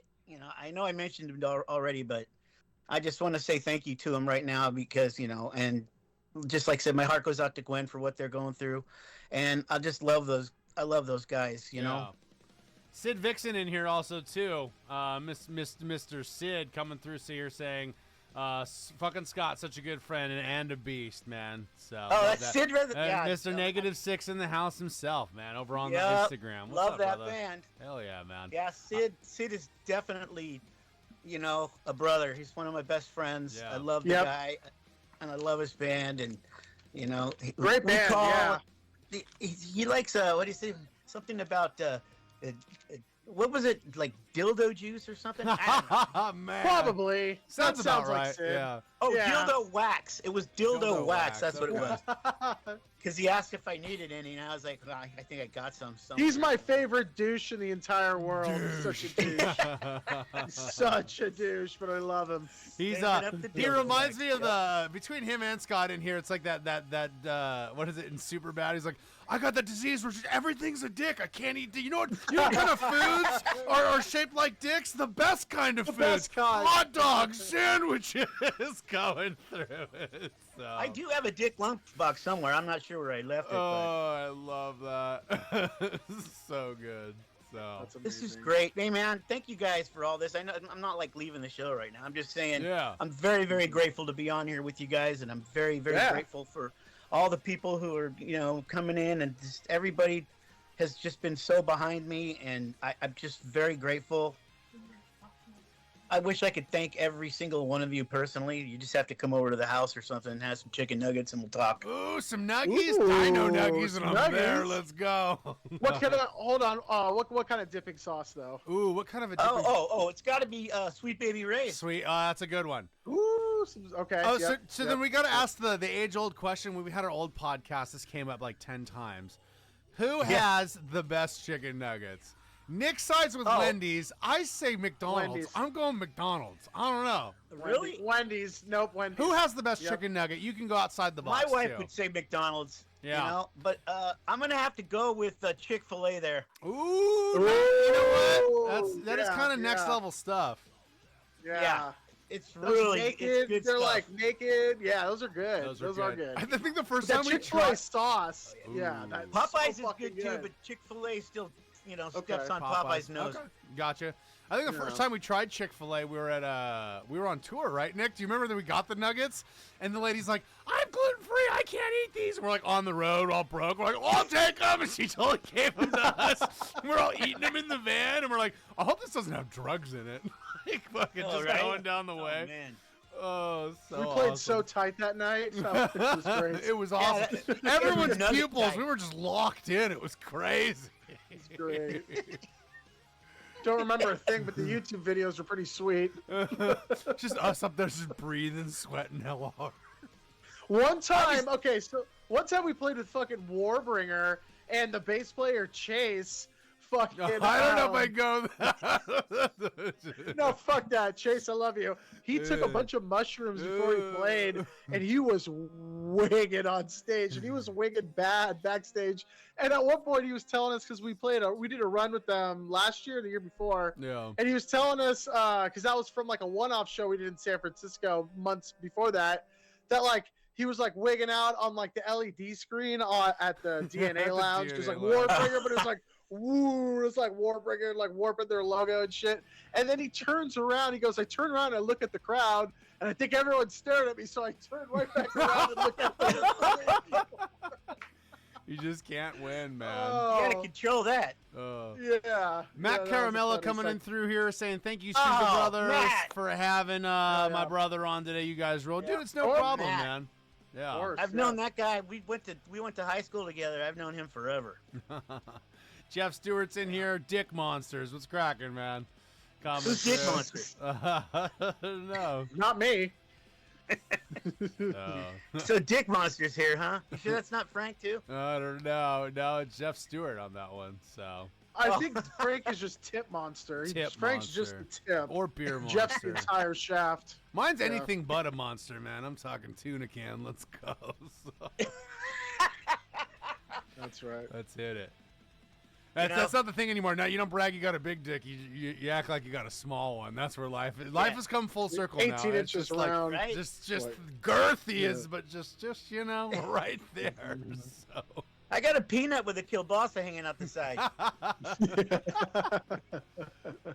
I know I mentioned him already, but I just want to say thank you to him right now because, and just like I said, my heart goes out to Gwen for what they're going through. And I just love those. I love those guys, you know? Sid Vixen in here also, too. Mr. Sid coming through here saying, fucking Scott, such a good friend and a beast, man. So Oh, that's Sid. Mr. Negative 6 in the house himself, man, over on the Yep. Instagram. What's Love up, that brother? band. Hell yeah, man. Yeah, Sid is definitely, a brother. He's one of my best friends. Yeah. I love the Yep. guy, and I love his band. And Great we band, yeah. He likes what do you say? Something about what was it, like dildo juice or something? I don't know. Man. Probably. Sounds That about sounds like right. Sid. Yeah. Oh, Yeah. dildo wax. It was dildo wax. That's what it okay. was. Because he asked if I needed any, and I was like, I think I got some. He's my favorite douche in the entire world. He's such a douche. He's such a douche, but I love him. He's Standing up to he dildo reminds wax, me of the between him and Scott in here. It's like that what is it in Superbad? He's like, I got the disease where everything's a dick. I can't eat. You know what kind of foods are shaped like dicks? The best kind of foods. best kind. Hot dogs, sandwiches, going through it. So. I do have a dick lunchbox somewhere. I'm not sure where I left it. But Oh, I love that. So good. So. That's amazing. this is great. Hey, man, thank you guys for all this. I know I'm not like leaving the show right now. I'm just saying Yeah. I'm very, very grateful to be on here with you guys, and I'm very, very Yeah. grateful for all the people who are, coming in and just everybody has just been so behind me, and I'm just very grateful. I wish I could thank every single one of you personally. You just have to come over to the house or something and have some chicken nuggets, and we'll talk. Ooh, some nuggies, Ooh, dino nuggies, some and I'm there. nuggies. Let's go. What kind of? Hold on. What kind of dipping sauce though? Ooh, what kind of a dipping... It's got to be Sweet Baby Ray's. Sweet. That's a good one. Ooh, okay. Oh, yep, so then we got to ask the age-old question. When we had our old podcast, this came up like 10 times. Who has the best chicken nuggets? Nick sides with Wendy's. I say McDonald's. Wendy's. I'm going McDonald's. I don't know. Really? Wendy's. Nope. Wendy's. Who has the best chicken nugget? You can go outside the box. My wife too. would say McDonald's. Yeah. You know? But I'm going to have to go with Chick-fil-A there. Ooh, you know what? That is kind of yeah. next level stuff. Yeah. It's Those really naked, it's good they're stuff. like naked. Yeah, those are good. Those are good. I think the first That time we Chick-fil-A tried... sauce. Yeah, Ooh. that's Popeyes so is fucking good too, but Chick-fil-A still, steps on Popeye's nose. Okay. Gotcha. I think the first time we tried Chick-fil-A, we were on tour, right, Nick? Do you remember that we got the nuggets? And the lady's like, I'm gluten-free, I can't eat these. And we're like on the road, all broke. We're like, I'll take them. And she totally gave them to us. And we're all eating them in the van. And we're like, I hope this doesn't have drugs in it. Like, fucking just going down the way. Oh, man. Oh, so We played awesome. so tight that night. So it was great. It was awesome. Everyone's Nugget pupils, night. we were just locked in. It was crazy. It's great. Don't remember a thing, but the YouTube videos were pretty sweet. Just us up there just breathing, sweating hell hard. One time we played with fucking Warbringer and the bass player Chase. Fucking. I don't know if I go there. No, fuck that. Chase, I love you. He took a bunch of mushrooms before he played, and he was winging on stage, and he was winging bad backstage. And at one point, he was telling us, because we did a run with them last year, the year before, Yeah. and he was telling us, because that was from like a one-off show we did in San Francisco months before that like he was like wigging out on like the LED screen at the DNA Lounge, just like Warbringer, but it was like. Woo! It's like Warbringer, like warping their logo and shit. And then he turns around. He goes, I turn around and I look at the crowd, and I think everyone's staring at me. So I turn right back around and look at them. You just can't win, man. Oh, You gotta control that. yeah. Matt Yeah, Caramella coming in through here saying, thank you, Stupid Brothers, Matt. for having my brother on today. You guys roll. Dude, it's no problem, Matt. man. Yeah. Of course, I've known that guy. We went to high school together. I've known him forever. Jeff Stewart's in here. Dick Monsters. What's cracking, man? Who's Dick Monster? No. Not me. So Dick Monster's here, huh? You sure that's not Frank too? I don't know. No, it's Jeff Stewart on that one. So I think Frank is just Tip Monster. Frank's just the tip. or Beer Jeff's the Monster. entire shaft. Mine's anything but a monster, man. I'm talking tuna can. Let's go. So, That's right. let's hit it. That's not the thing anymore. Now you don't brag you got a big dick. You act like you got a small one. That's where life is. Life has come full circle 18 now. It's inches just like, round. right? just Like, girthy is, but just right there. So. I got a peanut with a kielbasa hanging out the side.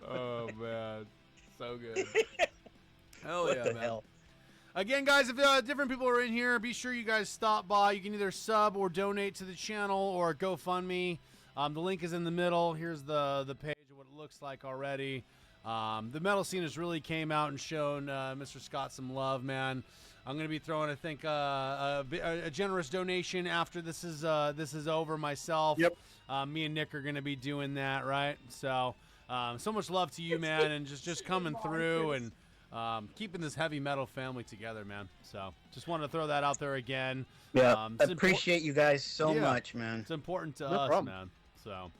Oh man, so good. Hell What yeah, the man. hell? Again, guys, if different people are in here, be sure you guys stop by. You can either sub or donate to the channel or GoFundMe. The link is in the middle. Here's the page of what it looks like already. The metal scene has really came out and shown Mr. Scott some love, man. I'm going to be throwing, I think, a generous donation after this is over myself. Yep. Me and Nick are going to be doing that, right? So, so much love to you, man, and just coming through and keeping this heavy metal family together, man. So, just wanted to throw that out there again. Yeah, It's appreciate you guys so Yeah. much, man. It's important to No us, problem. man. So,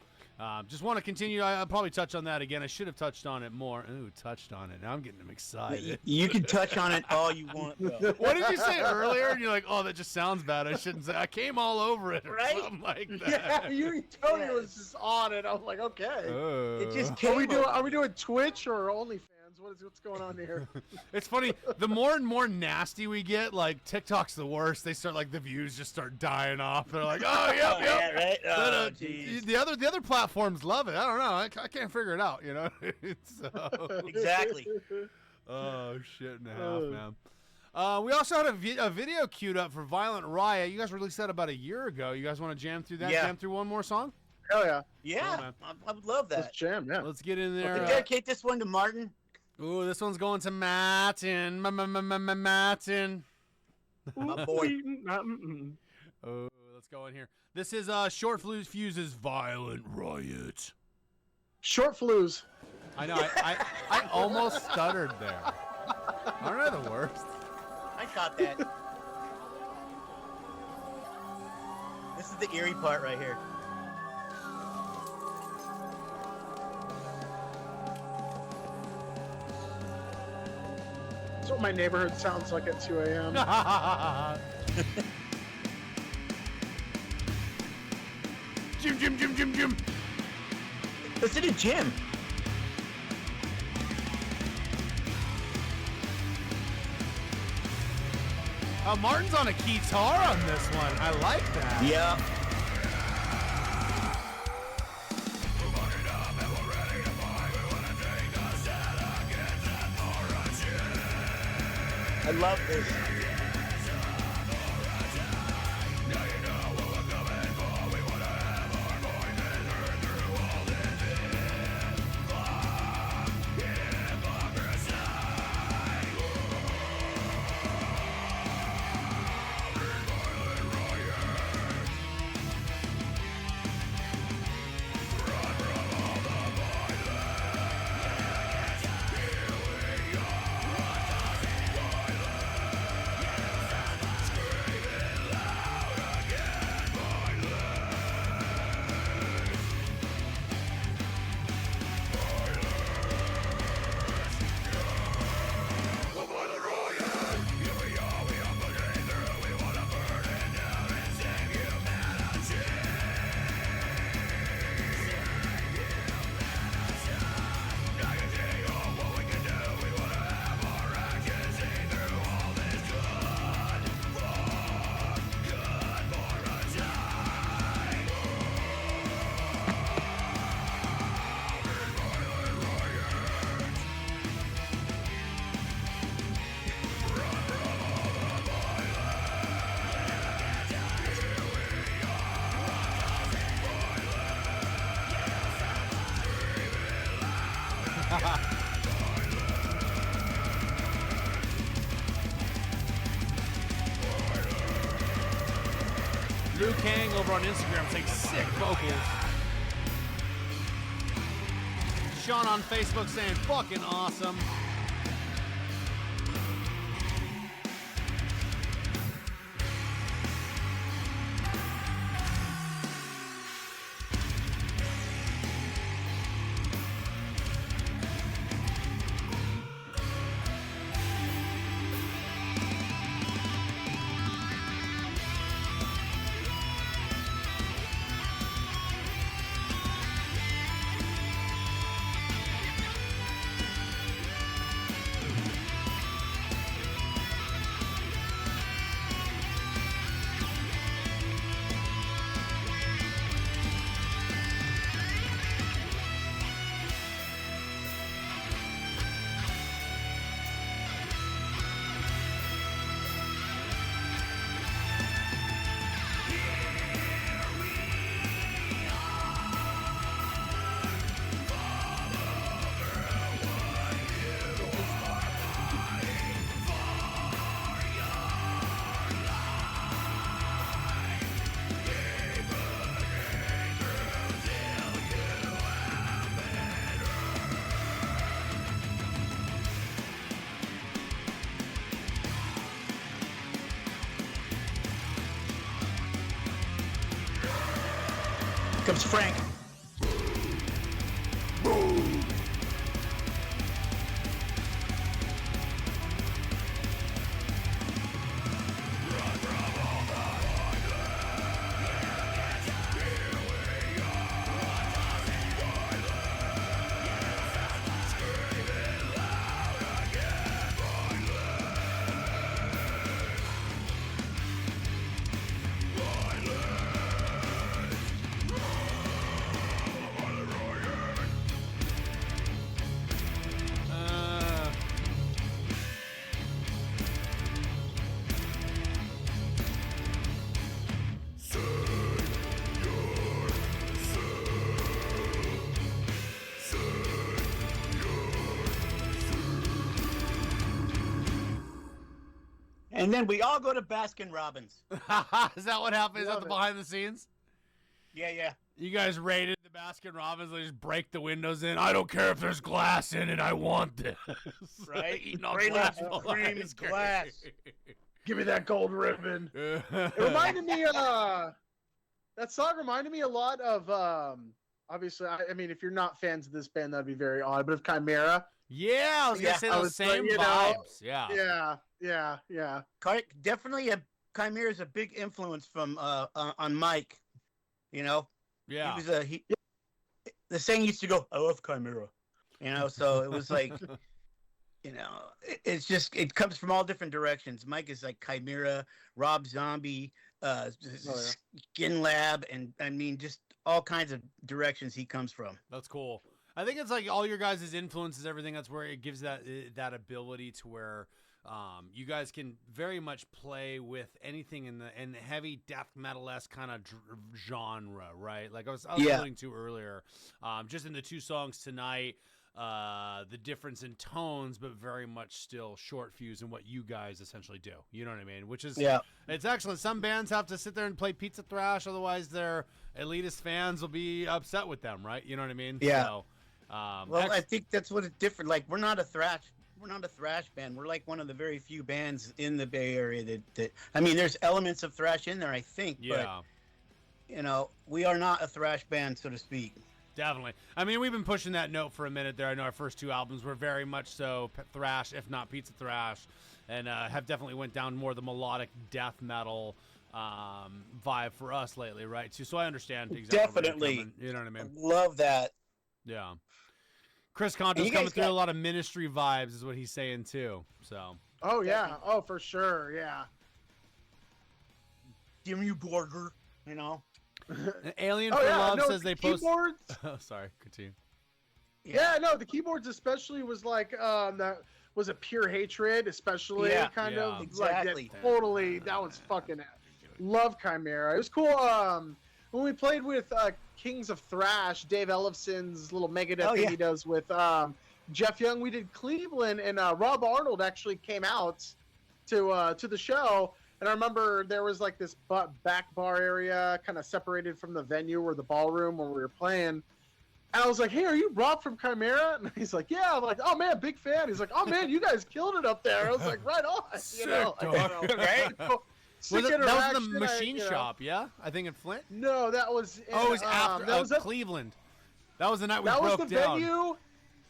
just want to continue. I'll probably touch on that again. I should have touched on it more. Ooh, touched on it. Now I'm getting excited. You can touch on it all you want, though. What did you say earlier? And you're like, oh, that just sounds bad. I shouldn't say. I came all over it or Right? something like Yeah, that. Tony was just on it. I was like, okay. It just Uh, came. Are we doing Twitch or OnlyFans? What's going on here? it's funny. The more and more nasty we get, like TikTok's the worst. They start like the views just start dying off. They're like, oh, yep, Yeah, yep. right. But, Oh, jeez. the other platforms love it. I don't know. I can't figure it out. You know. So. Exactly. Oh, shit and a half, man. We also had a video queued up for Violent Riot. You guys released that about a year ago. You guys want to jam through that? Yeah. Jam through one more song? Hell yeah. Yeah, man. I would love Let's that. jam, yeah. Let's get in there. Dedicate this one to Martin. Ooh, this one's going to Martin. Martin. My boy. Oh, let's go in here. This is Short Fuse's Violent Riot. Short flues. I know. I almost stuttered there. Aren't I the worst? I caught that. This is the eerie part right here. That's what my neighborhood sounds like at 2 a.m. Jim. Listen to Jim. Martin's on a guitar on this one. I like that. Yeah. I love this. Drew Kang over on Instagram saying sick vocals. Sean on Facebook saying fucking awesome. Comes Frank. And then we all go to Baskin Robbins. Is that what happens at Love the it. behind the scenes? Yeah. You guys raided the Baskin Robbins. They just break the windows in. I don't care if there's glass in it. I want this. Right? Eating all Pralines glass and while cream ice and glass. Give me that gold ribbon. cream. It reminded me. That song reminded me a lot of. Obviously, I mean, if you're not fans of this band, that'd be very odd. But of Chimera. Yeah, I was gonna Yeah, say I those was same like, you know, vibes. Yeah. Yeah. Definitely Chimera is a big influence from on Mike. You know, Yeah. he was the saying used to go, "I love Chimera," you know. So it was like, you know, it's just it comes from all different directions. Mike is like Chimera, Rob Zombie, Skin Lab, and I mean just all kinds of directions he comes from. That's cool. I think it's like all your guys' influences, everything. That's where it gives that ability to where you guys can very much play with anything in the heavy death metal-esque kind of genre, right? Like I was alluding to earlier, just in the two songs tonight, the difference in tones, but very much still short fuse in what you guys essentially do. You know what I mean? Which is it's excellent. Some bands have to sit there and play pizza thrash, otherwise their elitist fans will be upset with them, right? You know what I mean? Yeah. So, well, I think that's what it's different. Like we're not a thrash band. We're like one of the very few bands in the Bay Area that I mean, there's elements of thrash in there, I think. yeah. But, you know, we are not a thrash band, so to speak. Definitely. I mean, we've been pushing that note for a minute there. I know our first two albums were very much so thrash, if not pizza thrash, and have definitely went down more the melodic death metal vibe for us lately, right? So I understand exactly. Definitely. You know what I mean? Love that. Yeah. Chris Conto's coming through a lot of Ministry vibes is what he's saying too. So. Oh yeah. Oh for sure. Yeah. Give me burger, you know. Alien for Love says the they post. keyboards. Oh, sorry. Continue. Yeah, no, the keyboards especially was like that was a pure hatred, especially kind of exactly. like that, totally. That was fucking love Chimera. It was cool. When we played with Kings of Thrash, Dave Ellefson's little Megadeth thing he does with Jeff Young, we did Cleveland, and Rob Arnold actually came out to the show. And I remember there was like this back bar area kind of separated from the venue or the ballroom where we were playing. And I was like, hey, are you Rob from Chimera? And he's like, yeah. I'm like, oh, man, big fan. He's like, oh, man, you guys killed it up there. I was like, right on. Sick, dog. Right? That was the machine shop, yeah? I think in Flint? No, that was in, it was after that was Cleveland. That was the night we that broke was the down. venue.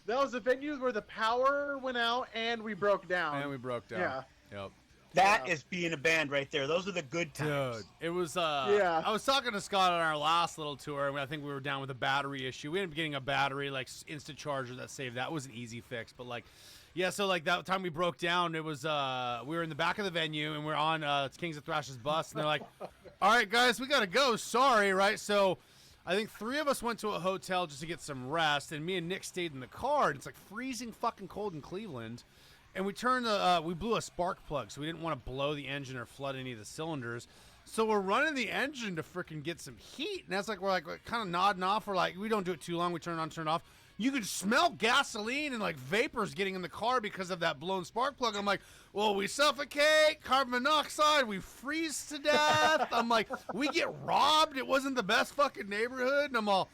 That was the venue where the power went out and we broke down. Yeah. Yep. That is being a band right there. Those are the good times. Dude, it was Yeah. I was talking to Scott on our last little tour, and I think we were down with a battery issue. We ended up getting a battery, like instant charger that saved. That was an easy fix, but like, yeah. So like that time we broke down, it was we were in the back of the venue, and we're on Kings of Thrash's bus, and they're like, "All right, guys, we gotta go. Sorry, right?" So I think 3 of us went to a hotel just to get some rest, and me and Nick stayed in the car. And it's like freezing fucking cold in Cleveland. And we blew a spark plug, so we didn't want to blow the engine or flood any of the cylinders. So we're running the engine to freaking get some heat. And that's like, we're like kind of nodding off. We're like, we don't do it too long. We turn it on, turn it off. You could smell gasoline and like vapors getting in the car because of that blown spark plug. I'm like, well, we suffocate, carbon monoxide, we freeze to death. I'm like, we get robbed. It wasn't the best fucking neighborhood. And I'm all,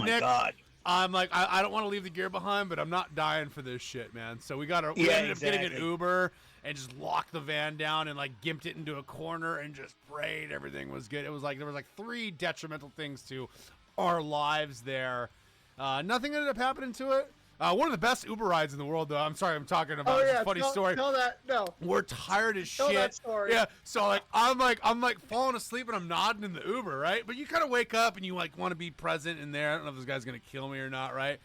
Nick, God. I'm like, I don't want to leave the gear behind, but I'm not dying for this shit, man. So we ended up getting an Uber and just locked the van down and like gimped it into a corner and just prayed everything was good. It was like there was like 3 detrimental things to our lives there. Nothing ended up happening to it. One of the best Uber rides in the world, though. I'm sorry, I'm talking about a funny story. Tell that. No. We're tired as shit. Tell that story. Yeah. So like I'm like falling asleep and I'm nodding in the Uber, right? But you kind of wake up and you like want to be present in there. I don't know if this guy's gonna kill me or not, right?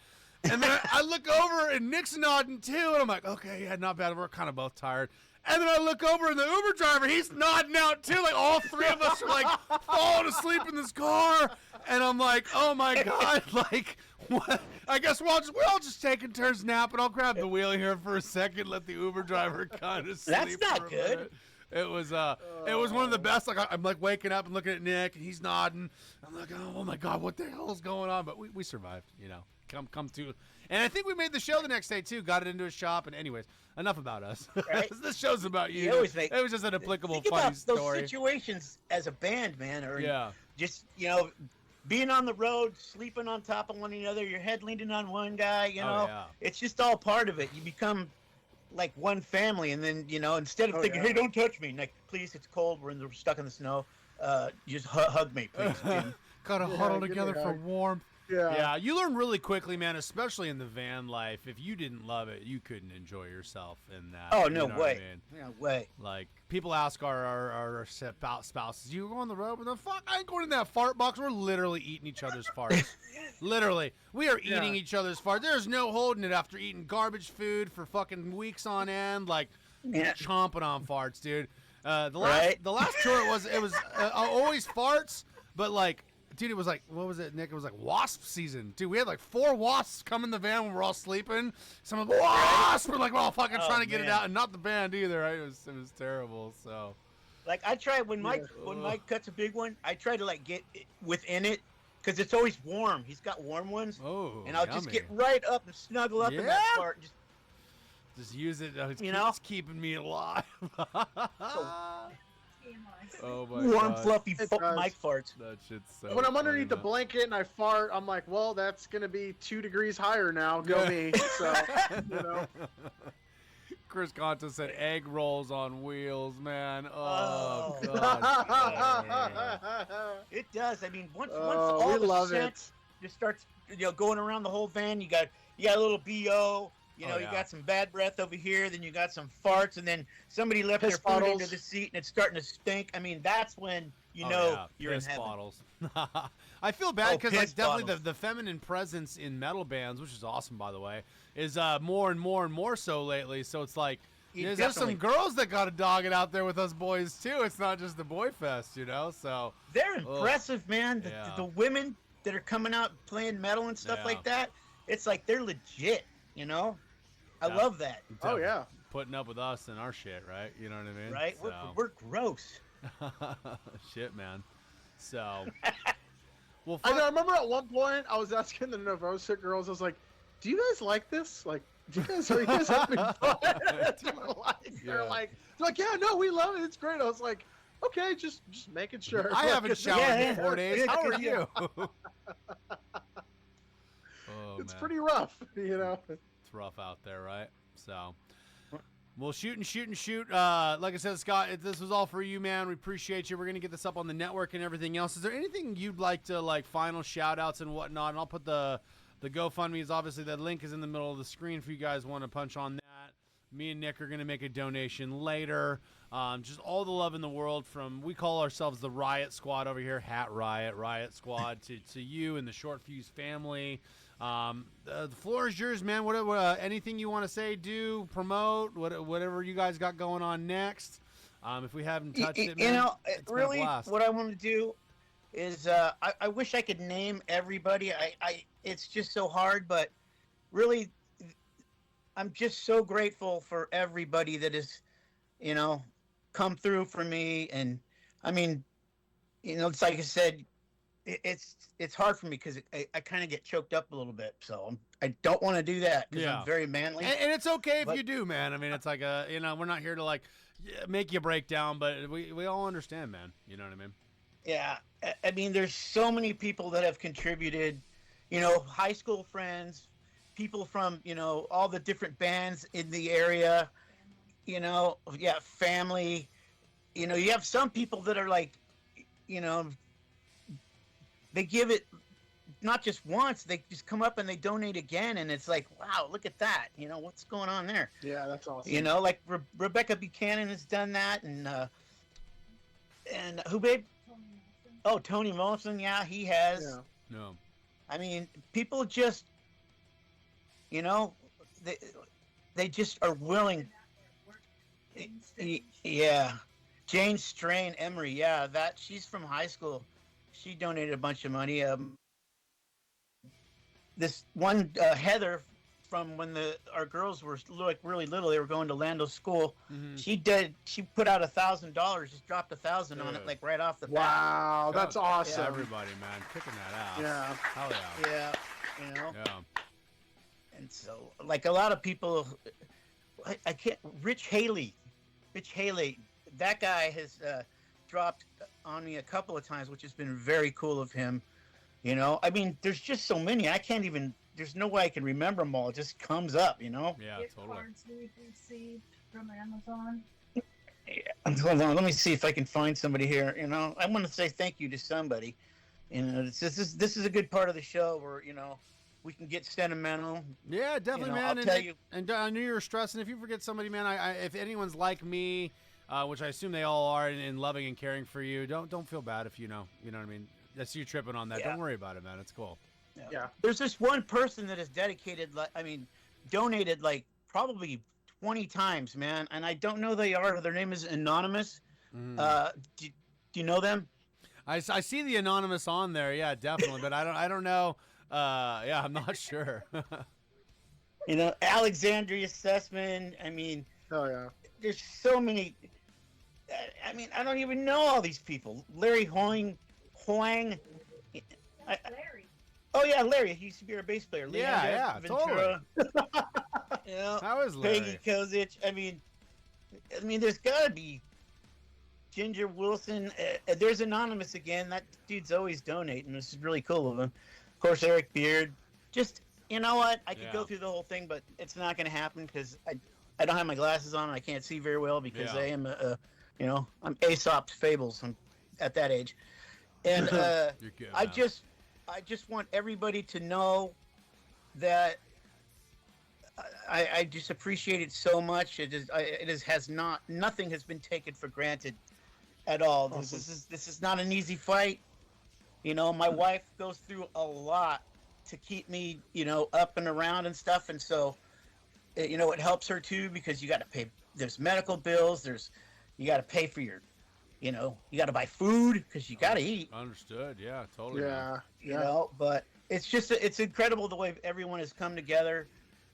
And then I look over and Nick's nodding too, and I'm like, okay, yeah, not bad. We're kind of both tired. And then I look over and the Uber driver, he's nodding out too. Like all 3 of us are like falling asleep in this car. And I'm like, oh my God, like what? I guess we're all just taking turns napping. I'll grab the wheel here for a second, let the Uber driver kind of sleep. That's not for a good. minute. It was one of the best. Like I'm like waking up and looking at Nick and he's nodding. I'm like, oh my God, what the hell is going on? But we survived, you know. come to. And I think we made the show the next day too. Got it into a shop. And anyways, enough about us. Right? This show's about you. You always make- It was just an applicable, Think funny about story. those situations as a band, man, or Yeah. just being on the road, sleeping on top of one another, your head leaning on one guy. Oh, yeah. It's just all part of it. You become like one family, and then instead of thinking, yeah. "Hey, don't touch me," like, "Please, it's cold. We're stuck in the snow. Just hug me, please." Jim. Gotta Yeah, huddle give me together a for hug. warmth. Yeah. Yeah, you learn really quickly, man, especially in the van life. If you didn't love it, you couldn't enjoy yourself in that. Oh, you no know what way. I mean? No way. Like, people ask our spouses, you go on the road? But the fuck, I ain't going in that fart box. We're literally eating each other's farts. Literally. We are eating Yeah. each other's farts. There's no holding it after eating garbage food for fucking weeks on end. Like, Yeah. chomping on farts, dude. The Right? last tour, it was always farts, but like, dude, it was like, what was it, Nick? It was like wasp season. Dude, we had like 4 wasps come in the van when we're all sleeping. Some of the wasps were like, we're all fucking Oh, trying to get it man. out, and not the band either. Right? It was terrible. So, Like, I try when Mike cuts a big one, I try to like get within it because it's always warm. He's got warm ones, oh, and I'll just yummy. get right up and snuggle up in that Yeah. fart. Just use it. It's, You know? it's keeping me alive. TMI. Oh my Warm, God. fluffy It does. Mike farts. That shit's so When I'm underneath the funny, blanket and I fart, I'm like, well, that's gonna be 2 degrees higher now. Go Yeah. me. So, you know. Chris Conta said egg rolls on wheels, man. Oh, Oh. God. It does. I mean, once Oh, all we the love scent it. just starts, going around the whole van. You got a little BO. You Oh, you yeah. got some bad breath over here. Then you got some farts, and then somebody left Piss their food bottles. into the seat, and it's starting to stink. I mean, that's when you Oh, know yeah. you're in Piss heaven. bottles. I feel bad Oh, because piss like definitely bottles. the feminine presence in metal bands, which is awesome by the way, is more and more and more so lately. So it's like Yeah, there's some definitely. girls that got to dog it out there with us boys too. It's not just the boy fest, you know. So They're impressive, man. Yeah. The women that are coming out playing metal and stuff Yeah. like that, it's like they're legit. I Yeah. love that. Oh, yeah. putting up with us and our shit, right? You know what I mean? Right? So. We're gross. Shit, man. So, well, I know. I fuck- remember at one point I was asking the Novosa girls. I was like, "Do you guys like this? Like, are you guys having fun?" They're Yeah. like, "Yeah, no, we love it. It's great." I was like, "Okay, just making sure." I Like, haven't showered Yeah, in 4 days. yeah. How are you? it's man. pretty rough, you know. It's rough out there, right? So, well, shoot. Like I said, Scott, this was all for you, man. We appreciate you. We're gonna get this up on the network and everything else. Is there anything you'd like to final shout outs and whatnot? And I'll put the GoFundMe is obviously the link is in the middle of the screen if you guys want to punch on that. Me and Nick are gonna make a donation later. Just all the love in the world from we call ourselves the Riot Squad over here, Hat Riot Squad to you and the Short Fuse family. The floor is yours, man. Whatever, anything you want to say, do, promote, whatever you guys got going on next. If we haven't touched it, man, it's been a Really, blast. what I want to do is I wish I could name everybody. It's just so hard, but really, I'm just so grateful for everybody that has, come through for me. And I mean, it's like I said, it's hard for me because I kind of get choked up a little bit. So I don't want to do that because Yeah. I'm very manly. And it's okay if But- you do, man. I mean, it's like we're not here to make you break down, but we all understand, man. You know what I mean? Yeah, I mean, there's so many people that have contributed, high school friends, people from, all the different bands in the area, family. You have some people that are like, they give it not just once, they just come up and they donate again. And it's like, wow, look at that. What's going on there? Yeah, that's awesome. Like Rebecca Buchanan has done that. And who, babe? Oh, Tony Molson, yeah, he has. Yeah. No. I mean, people just, they just are willing. Yeah, Jane Strain Emery, yeah, she's from high school. She donated a bunch of money. This one Heather from when our girls were like really little. They were going to Lando school. Mhm. She put out $1,000, just dropped 1,000 on it, like right off the bat. Wow, that's awesome. Everybody, man, kicking that ass. Yeah. Hell yeah. Yeah, you know. Yeah. And so, like a lot of people, I can't. Rich Haley, that guy has dropped on me a couple of times, which has been very cool of him. You know, I mean, there's just so many. I can't even. There's no way I can remember them all. It just comes up, you know. Yeah, Gift totally. cards we've received from Amazon. Yeah. Hold on, let me see if I can find somebody here. You know, I want to say thank you to somebody. You know, this is a good part of the show where we can get sentimental. Yeah, definitely, man. I'll tell you. And I knew you were stressing. If you forget somebody, man, if anyone's like me, which I assume they all are, and loving and caring for you, don't feel bad if you know what I mean. That's you tripping on that. Yeah. Don't worry about it, man. It's cool. Yeah. There's this one person that has donated like probably 20 times, man, and I don't know who they are. Their name is Anonymous. Do you know them? I see the anonymous on there. Yeah, definitely, but I don't know. Yeah, I'm not sure. You know, Alexandria Sussman. I mean, Oh yeah. there's so many. I mean, I don't even know all these people. Larry Hoang. Larry. Oh yeah, Larry. He used to be our bass player. Yeah, Leander totally. Ventura. You know, How is Larry? Peggy Kozic. I mean, there's got to be Ginger Wilson. There's Anonymous again. That dude's always donating. This is really cool of him. Of course, Eric Beard. Just, you know what? I could go through the whole thing, but it's not going to happen because I don't have my glasses on and I can't see very well because I am, I'm Aesop's Fables. I'm at that age. And You're good, I man. just want everybody to know that I just appreciate it so much. Nothing has been taken for granted at all. Awesome. This is not an easy fight. You know, my wife goes through a lot to keep me, up and around and stuff. And so, it helps her too, because you got to pay, there's medical bills. You got to pay for your, you got to buy food because you got to eat. Understood. Yeah, totally. Man. Yeah. But it's incredible the way everyone has come together.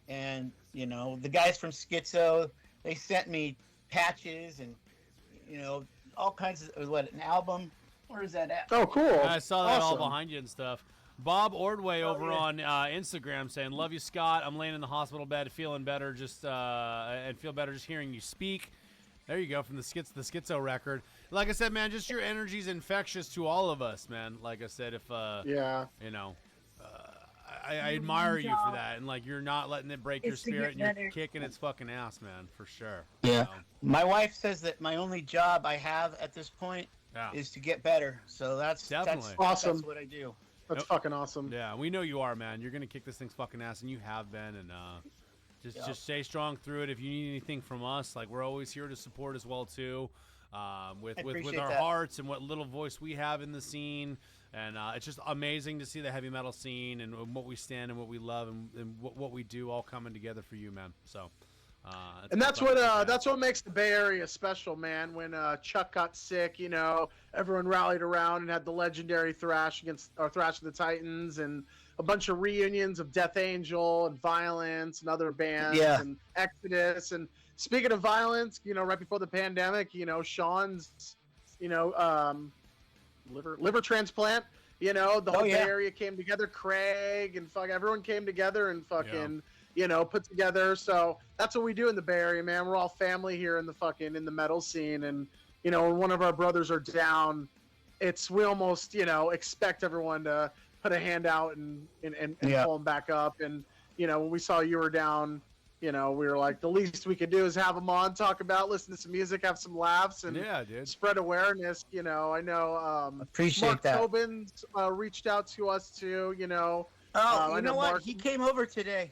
And, the guys from Schizo, they sent me patches and, all kinds of, an album? Where is that at? Oh, cool. I saw that all Awesome. behind you and stuff. Bob Ordway over on Instagram saying, "Love you, Scott. I'm laying in the hospital bed, feeling better, and feel better just hearing you speak." There you go, from the Schizo record. Like I said, man, just your energy's infectious to all of us, man. Like I said, if Yeah. I admire you for that, and like you're not letting it break your It's to get spirit, and you're better. kicking its fucking ass, man, for sure. Yeah. So, My wife says that my only job I have at this point yeah. is to get better. So that's Definitely. Awesome. That's what I do. That's Yep. fucking awesome. Yeah, we know you are, man. You're gonna kick this thing's fucking ass, and you have been. And just stay strong through it. If you need anything from us, like we're always here to support as well too. With appreciate our that. hearts and what little voice we have in the scene, and it's just amazing to see the heavy metal scene and what we stand and what we love and what we do all coming together for you, man. So. And that's what makes the Bay Area special, man. When Chuck got sick, everyone rallied around and had the legendary Thrash of the Titans, and a bunch of reunions of Death Angel and Violence and other bands, and Exodus. And speaking of Violence, right before the pandemic, Sean's, liver transplant. The whole Bay Area came together. Craig and everyone came together and fucking. Put together. So that's what we do in the Bay Area, man. We're all family here in the metal scene. And, when one of our brothers are down, we almost, expect everyone to put a hand out and pull them back up. And, when we saw you were down, we were like, the least we could do is have them on, listen to some music, have some laughs, and spread awareness. I know Appreciate Mark that. Tobin's reached out to us too, Oh, I know what? Mark- He came over today.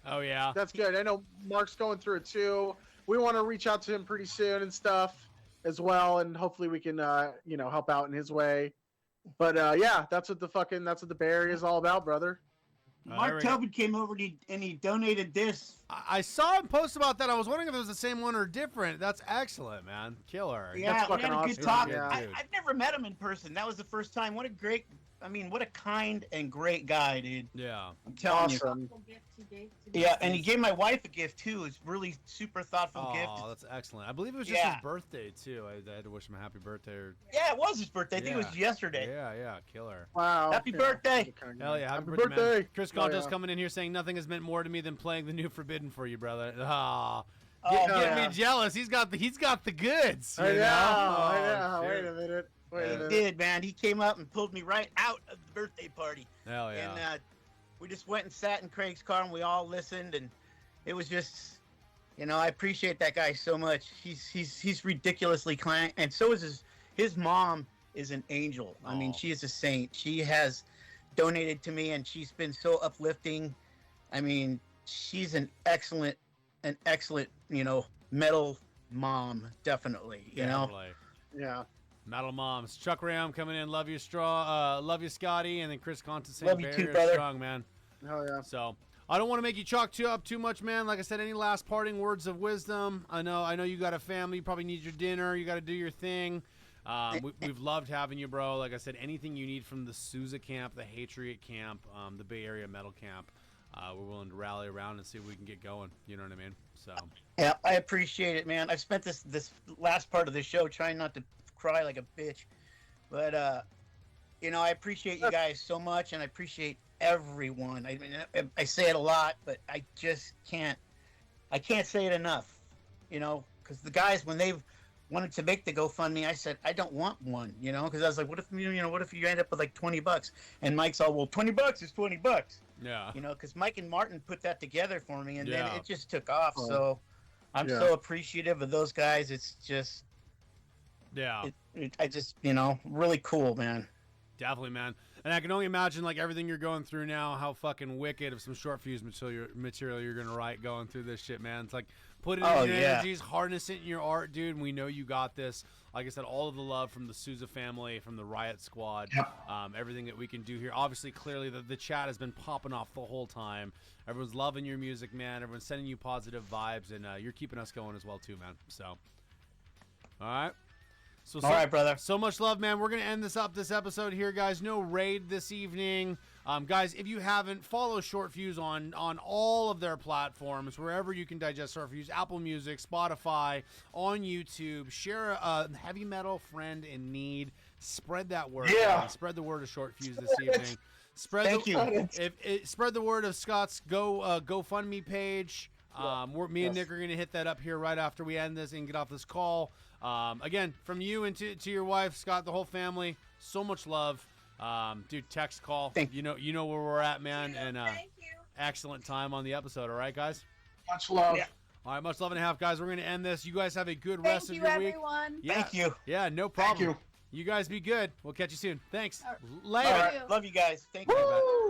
Oh yeah. That's good. I know Mark's going through it too. We want to reach out to him pretty soon and stuff as well, and hopefully we can, help out in his way. But that's what the Bay Area is all about, brother. Mark Tobin came over and he donated this. I saw him post about that. I was wondering if it was the same one or different. That's excellent, man. Killer. Yeah, That's we fucking had a good awesome. talk. Yeah. I've never met him in person. That was the first time. What a great I mean, what a kind and great guy, dude. Yeah. I'm telling you. Awesome. Gift he gave to Yeah, me. and he gave my wife a gift too. It's really super thoughtful gift. Oh, that's excellent. I believe it was just Yeah. his birthday too. I had to wish him a happy birthday. Yeah, it was his birthday. I think it Yeah. was yesterday. Yeah, killer. Wow. Happy Yeah. birthday. Hell yeah, happy, Happy birthday, man. birthday. Chris Oh, Conto's yeah. coming in here saying nothing has meant more to me than playing the new Forbidden for you, brother. Ah, Oh, get yeah. me jealous. He's got the goods. I you know. Oh, I know. shit. Wait a minute. Wait a He minute. did, man. He came up and pulled me right out of the birthday party. Hell yeah. And we just went and sat in Craig's car and we all listened, and it was just, I appreciate that guy so much. He's ridiculously kind, and so is his mom is an angel. I mean, Aw. she is a saint. She has donated to me, and she's been so uplifting. I mean, she's an excellent, metal mom, definitely. You know. Definitely. Yeah. Metal Moms. Chuck Ram coming in. Love you, love you, Scotty. And then Chris Conta saying Love you too, very brother. strong, man. Hell yeah. So I don't want to make you chalk up too much, man. Like I said, any last parting words of wisdom? I know you got a family. You probably need your dinner. You got to do your thing. We've loved having you, bro. Like I said, anything you need from the Souza camp, the Hatriot camp, the Bay Area Metal camp, we're willing to rally around and see if we can get going. You know what I mean? So Yeah, I appreciate it, man. I've spent this last part of the show trying not to cry like a bitch, but I appreciate you guys so much, and I appreciate everyone. I mean, I say it a lot, but I just can't. I can't say it enough. Because the guys, when they wanted to make the GoFundMe, I said I don't want one. Because I was like, what if you end up with like $20? And Mike's all, well, $20 is $20. yeah. Because Mike and Martin put that together for me, and Yeah. then it just took off. Oh. So I'm Yeah. so appreciative of those guys. It's just, Yeah. I just, really cool, man. Definitely, man. And I can only imagine, like, everything you're going through now, how fucking wicked of some short fuse material you're going to write going through this shit, man. It's like, put it in your yeah. energies, harness it in your art, dude, and we know you got this. Like I said, all of the love from the Souza family, from the Riot Squad, everything that we can do here. Obviously, clearly, the chat has been popping off the whole time. Everyone's loving your music, man. Everyone's sending you positive vibes, and you're keeping us going as well, too, man. So, all right. So, All right, brother. So much love, man. We're going to end this episode here, guys. No raid this evening. Guys, if you haven't, follow Short Fuse on all of their platforms, wherever you can digest Short Fuse, Apple Music, Spotify, on YouTube. Share a heavy metal friend in need. Spread that word. Yeah. Man. Spread the word of Short Fuse this evening. Thank you. Spread the word of Scott's GoFundMe page. Me and Nick are going to hit that up here right after we end this and get off this call. Again, from you and to your wife, Scott, the whole family, so much love. Dude, text, call. You know where we're at, man. And Thank you. excellent time on the episode. All right, guys. Much love. Yeah. All right, much love and a half, guys. We're going to end this. You guys have a good Thank rest of you, your week. everyone. Yeah. Thank you. Yeah, no problem. you. You guys be good. We'll catch you soon. Thanks. All Later. All Thank right. you. Love you guys. Thank you. Woo!